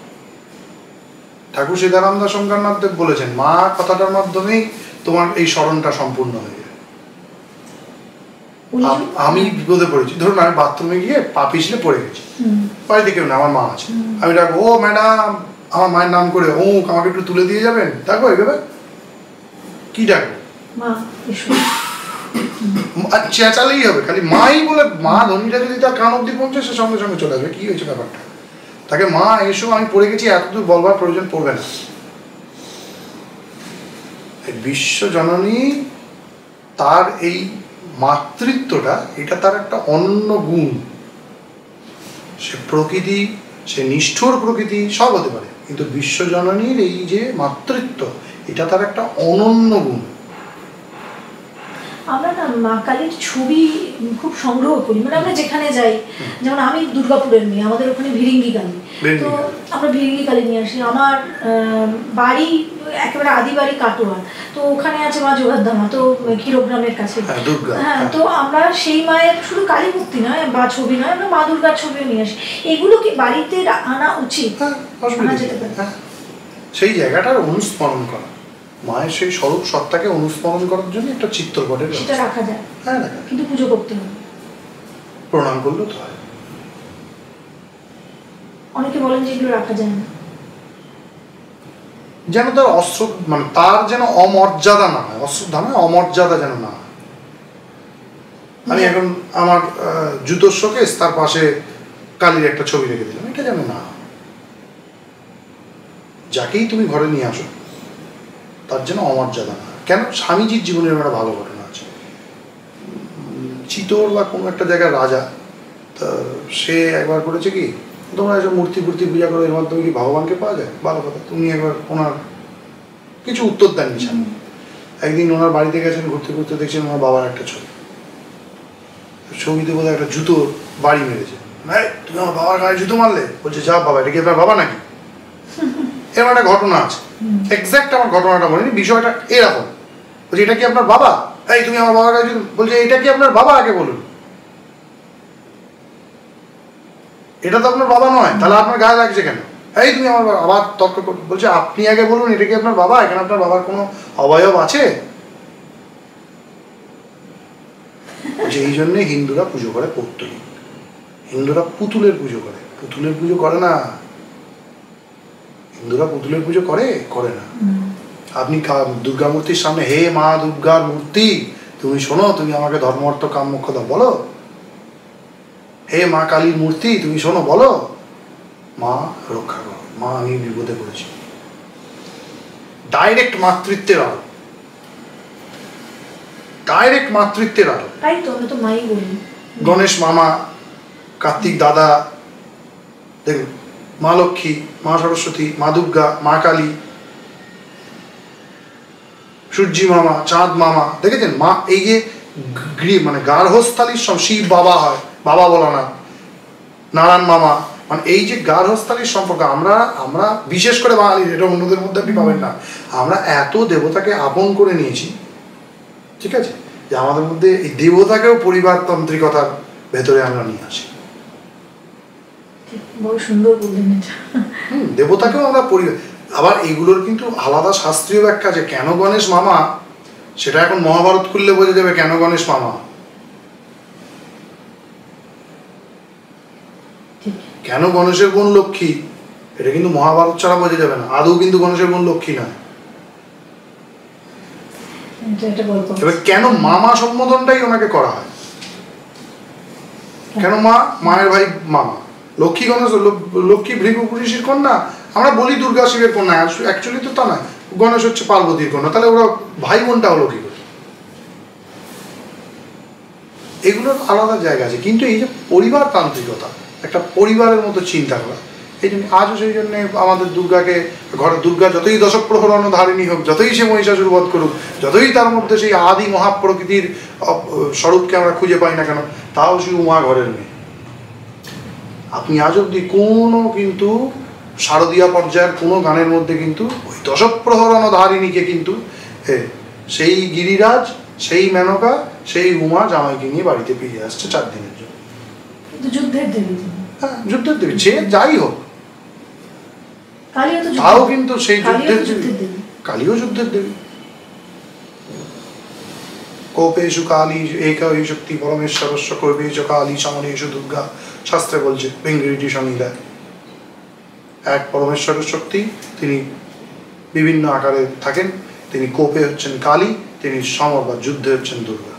ঠাকুর সীতারাম দাস শঙ্করনাথ দেব বলেছেন, মা কথাটার মাধ্যমেই তোমার এই স্মরণটা সম্পূর্ণ হয়ে যায়। আমি বিপদে পড়েছি, ধরুন আমি বাথরুমে গিয়ে পা পিছলে পড়ে গেছি, বাড়িতে কেউ না, আমার মা আছে, আমি ডাকবো, ও ম্যাডাম, আমার মায়ের নাম করে, ও আমাকে একটু তুলে দিয়ে যাবেন, ডাকবো এইভাবে? কি ডাকবো? চেঁচালেই হবে, খালি মাই বলে, মা ধ্বনিটা যদি তার কান অব্দি পৌঁছে সে সঙ্গে সঙ্গে চলে আসবে। কি হয়েছে ব্যাপারটা? তাকে মা এসো, আমি পড়ে গেছি, এতদূর বলবার প্রয়োজন পড়বে না। বিশ্ব জননী, তার এই মাতৃত্বটা, এটা তার একটা অনন্য গুণ। সে প্রকৃতি, সে নিষ্ঠুর প্রকৃতি সব হতে পারে, কিন্তু বিশ্ব জননীর এই যে মাতৃত্ব, এটা তার একটা অনন্য গুণ। আমরা না মা কালীর ছবি খুব সংগ্রহ করি, মানে আমরা যেখানে যাই, যেমন আমি দুর্গাপুরের মেয়ে, আমাদের ওখানে ভিরিঙ্গি কালী, তো আমরা ভিরিঙ্গি কালী নিয়ে আসি। আমার বাড়ি একেবারে আদি বাড়ি কাটোয়া, তো ওখানে আছে মা যোগাদ্দামা, তো ক্ষীরগ্রামের কাছে। হ্যাঁ, তো আমরা সেই মায়ের শুধু কালী মূর্তি নয় বা ছবি নয়, আমরা মা দুর্গার ছবিও নিয়ে আসি। এগুলো কি বাড়িতে আনা উচিত? আনা যেতে পারে। সেই জায়গাটার অনুস্মরণ করা, মায়ের সেই স্বরূপ সত্তাকে অনুস্মরণ করার জন্য একটা চিত্রপটের সেটা রাখা যায়। হ্যাঁ, রাখা, কিন্তু পুজো করতে হবে, প্রণাম করলেও তো হয়। অনেকে বলেন যে এগুলো রাখা যায় না, যেন তার অস্ত্র, মানে তার যেন অমর্যাদা না হয়, অশ্রদ্ধা নয়, অমর্যাদা যেন না হয়। আমি এখন আমার জুতোর শোকেস, তার পাশে কালীর একটা ছবি রেখে দিলাম, এটা যেন না। যাকেই তুমি ঘরে নিয়ে আসো তার যেন অমর্যাদা না। কেন? স্বামীজির জীবনের একটা ভালো ঘটনা আছে। চিতোর বা কোনো একটা জায়গার রাজা, তা সে একবার করেছে কি, তোমরা এসব মূর্তি পূজা করো, এর মাধ্যমে কি ভগবানকে পাওয়া যায়? ভালো কথা। তুমি একবার ওনার কিছু উত্তর দেননি স্বামী, একদিন ওনার বাড়িতে গেছেন, ঘুরতে ঘুরতে দেখছেন ওনার বাবার একটা ছবি, ছবিতে বোধহয় একটা জুতো বাড়ি মেরেছে। তুমি আমার বাবার গায়ে জুতো মারলে? বলছে যা বাবা, এটা কি আপনার বাবা নাকি? এরকম একটা ঘটনা আছে, এক্স্যাক্ট আমার ঘটনাটা বলিনি, বিষয়টা এরকম। বলছে এটা কি আপনার বাবা? এই তুমি আমার বাবার গায়ে জুতো, বলছে এটা কি আপনার বাবা, আগে বলুন। এটা তো আপনার বাবা নয়, তাহলে আপনার গায়ে লাগছে কেন? এই তুমি আমার বাবা, আবার তর্ক করতে। বলছে আপনি আগে বলুন এটা কি আপনার বাবা? এখানে আপনার বাবার কোনো অবয়ব আছে? বলছে এই জন্যে হিন্দুরা পুজো করে পৌত্তলিক, হিন্দুরা পুতুলের পুজো করে, পুতুলের পুজো করে না। হিন্দুরা পুতুলের পুজো করে করে না। আপনি দুর্গা মূর্তির সামনে, হে মা দুর্গার মূর্তি তুমি শোনো, তুমি আমাকে ধর্ম অর্থ কাম মোক্ষ দাও বলো। হে মা কালীর মূর্তি তুমি শোনো বলো, মা রক্ষা করো, মা আমি বিপদে পড়েছি। ডাইরেক্ট মাতৃত্বের আলো, ডাইরেক্ট মাতৃত্বের আলো। তাই তো আমি তো মাই বলি। গণেশ মামা, কার্তিক দাদা, দেখুন মা লক্ষ্মী, মা সরস্বতী, মা দুর্গা, মা কালী, সূর্যি মামা, চাঁদ মামা, দেখেছেন মা এই যে মানে গার্হস্থলীর সব, শিব বাবা হয়, বাবা বলা না, নারায়ণ মামা, মানে এই যে গার্হস্থলীর সম্পর্ক, আমরা বিশেষ করে বাঙালি, এটা অন্যদের মধ্যে আপনি পাবেন না, আমরা এত দেবতাকে আপন করে নিয়েছি, ঠিক আছে, যে আমাদের মধ্যে এই দেবতাকেও পরিবারতান্ত্রিকতার ভেতরে আমরা নিয়ে আসি। বড় সুন্দর বললেন এটা। দেবতাকেও আমরা পরিবার, আবার এইগুলোর কিন্তু আলাদা শাস্ত্রীয় ব্যাখ্যা আছে। কেন গণেশ মামা, সেটা এখন মহাভারত খুললে বোঝা যাবে কেন গণেশ মামা। কেন গণেশের বোন লক্ষ্মী, এটা কিন্তু মহাভারত ছাড়া বোঝা যাবে না। আদৌ কিন্তু গণেশের বোন লক্ষ্মী নয়। এবার কেন মামা সম্বোধনটাই ওনাকে করা হয়? কেন মা, মায়ের ভাই মামা। লক্ষ্মী গণেশ, লক্ষ্মী ভৃগু ঋষির কন্যা, আমরা বলি দুর্গা শিবের কন্যা, অ্যাকচুয়ালি তো তা নয়, গণেশ হচ্ছে পার্বতীর কন্যা, তাহলে ওরা ভাই বোনটা হলো কি করে? এগুলোর আলাদা জায়গা আছে, কিন্তু এই যে পরিবার তান্ত্রিকতা, একটা পরিবারের মতো চিন্তা করা, এই জন্য আজও সেই জন্যে আমাদের দুর্গাকে, ঘরে দুর্গা যতই দশক প্রহরণ ধারিণী হোক, যতই সে মহিষাসুর বধ করুক, যতই তার মধ্যে সেই আদি মহাপ্রকৃতির স্বরূপকে আমরা খুঁজে পাই না কেন, তাও সেই উমা ঘরের মেয়ে। আপনি আজ অব্দি কোনো কিন্তু শারদীয়া পর্যায়ের কোনো গানের মধ্যে কিন্তু ওই দশক প্রহরণ ধারিণীকে কিন্তু সেই গিরিরাজ, সেই মেনকা, সেই উমা জামাইকে নিয়ে বাড়িতে ফিরে আসছে 4 দিনের জন্য। যুদ্ধের দেবী, হ্যাঁ যুদ্ধের দেবী, যে যাই হোক, তাও কিন্তু সেই যুদ্ধের দেবী, কালীও যুদ্ধের দেবী। কোপেশু কালী একা শক্তি পরমেশ্বরস্য কোপেশ কালী সমনেশু দুর্গা, শাস্ত্রে বলছে বেঙ্গিরিটি সংহিতায়। এক পরমেশ্বরের শক্তি, তিনি বিভিন্ন আকারে থাকেন, তিনি কোপে হচ্ছেন কালী, তিনি সমর বা যুদ্ধে হচ্ছেন দুর্গা।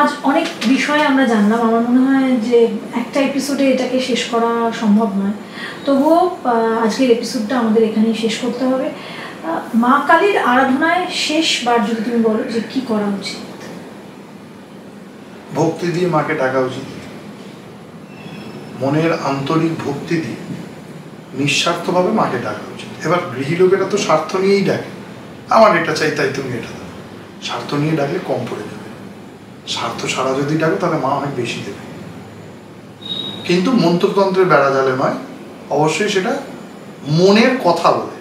আজ অনেক বিষয় আমরা জানলাম, আমার মনে হয় যে একটা এপিসোডে এটাকে শেষ করা সম্ভব নয়, তবুও আজকের এপিসোডটা আমাদের এখানেই শেষ করতে হবে। মা কালীর আরাধনায় শেষবার যদি তুমি বলো যে কি করা উচিত? ভক্তি দিয়ে মাকে ডাকা উচিত, মনের আন্তরিক ভক্তি দিয়ে নিঃস্বার্থভাবে মাকে ডাকা উচিত। এবার গৃহী লোকেরা তো স্বার্থ নিয়েই ডাকে, আমার এটা চাই তাই তুমি এটা দাও, স্বার্থ নিয়ে ডাকলে কম পড়ে যাবে। স্বার্থ ছাড়া যদি ডাকো তাহলে মা অনেক বেশি দেবে, কিন্তু মন্ত্রতন্ত্রের বেড়া জালে নয়, অবশ্যই সেটা মনের কথা বলে।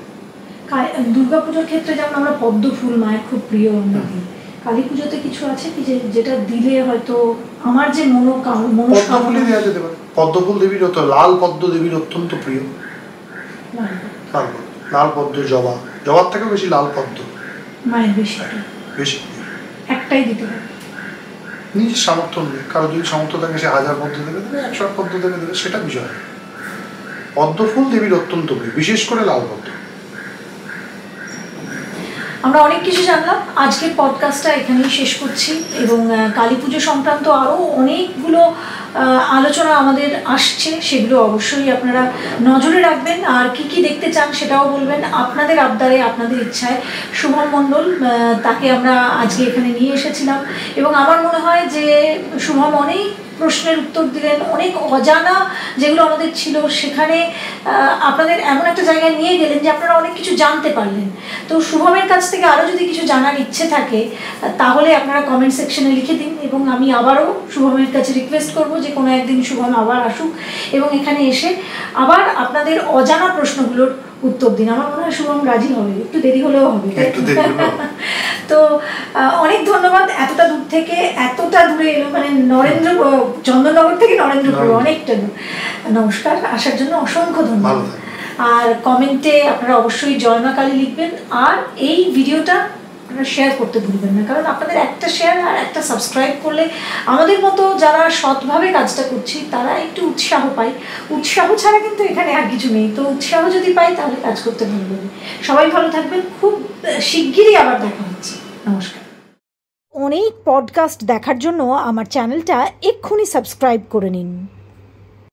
দুর্গাপুজোর ক্ষেত্রে যেমন আমরা পদ্ম ফুল মায়ের খুব প্রিয়, আমরা দিই। কালী পুজোতে কিছু আছে কি যেটা দিলে হয়তো আমার যে পদ্ম ফুলই দেওয়া যেতে পারে। পদ্ম ফুল দেবীর, লাল পদ্ম দেবীর অত্যন্ত প্রিয়। লাল পদ্ম, জবা, জবার থেকেও বেশি লাল পদ্ম মায়ের বেশি বেশি। একটাই দিতে হবে, নিজের সামর্থ্য নেই, কারো যদি সামর্থ্য থাকে সে 1000 পদ্ম দেবে, 100 পদ্ম দেবে, সেটা বিষয়। পদ্ম ফুল দেবীর অত্যন্ত প্রিয়, বিশেষ করে লাল পদ্ম। আমরা অনেক কিছু জানলাম, আজকের পডকাস্টটা এখানেই শেষ করছি, এবং কালী পুজো সংক্রান্ত আরও অনেকগুলো আলোচনা আমাদের আসছে, সেগুলো অবশ্যই আপনারা নজরে রাখবেন। আর কি কি দেখতে চান সেটাও বলবেন, আপনাদের আবদারে, আপনাদের ইচ্ছায়। শুভম মণ্ডল, তাকে আমরা আজকে এখানে নিয়ে এসেছিলাম, এবং আমার মনে হয় যে শুভম অনেক প্রশ্নের উত্তর দিলেন, অনেক অজানা যেগুলো আমাদের ছিল সেখানে আপনাদের এমন একটা জায়গায় নিয়ে গেলেন যে আপনারা অনেক কিছু জানতে পারলেন। তো শুভমের কাছ থেকে আরও যদি কিছু জানার ইচ্ছে থাকে তাহলে আপনারা কমেন্ট সেকশনে লিখে দিন, এবং আমি আবারও শুভমের কাছে রিকোয়েস্ট করব যে কোনো একদিন শুভম আবার আসুক এবং এখানে এসে আবার আপনাদের অজানা প্রশ্নগুলোর উত্তর দিন। আমার মনে হয় শুভম রাজি হবে, একটু দেরি হলেও হবে। তো অনেক ধন্যবাদ এতটা দূর থেকে, এতটা দূরে এলো, মানে চন্দননগর থেকে নরেন্দ্রপুর অনেকটা দূর। নমস্কার, আসার জন্য অসংখ্য ধন্যবাদ। আর কমেন্টে আপনারা অবশ্যই জয় মা কালী লিখবেন, আর এই ভিডিওটা আপনারা শেয়ার করতে ভুলবেন না, কারণ আপনাদের একটা শেয়ার আর একটা সাবস্ক্রাইব করলে আমাদের মতো যারা সৎভাবে কাজটা করছি তারা একটু উৎসাহ পায়। উৎসাহ ছাড়া কিন্তু এখানে আর কিছু নেই, তো উৎসাহ যদি পাই তাহলে কাজ করতে ভালো লাগে। সবাই ভালো থাকবেন, খুব শিগগিরই আবার দেখা হচ্ছে। নমস্কার। অনেক পডকাস্ট দেখার জন্য আমার চ্যানেলটা এক্ষুনি সাবস্ক্রাইব করে নিন।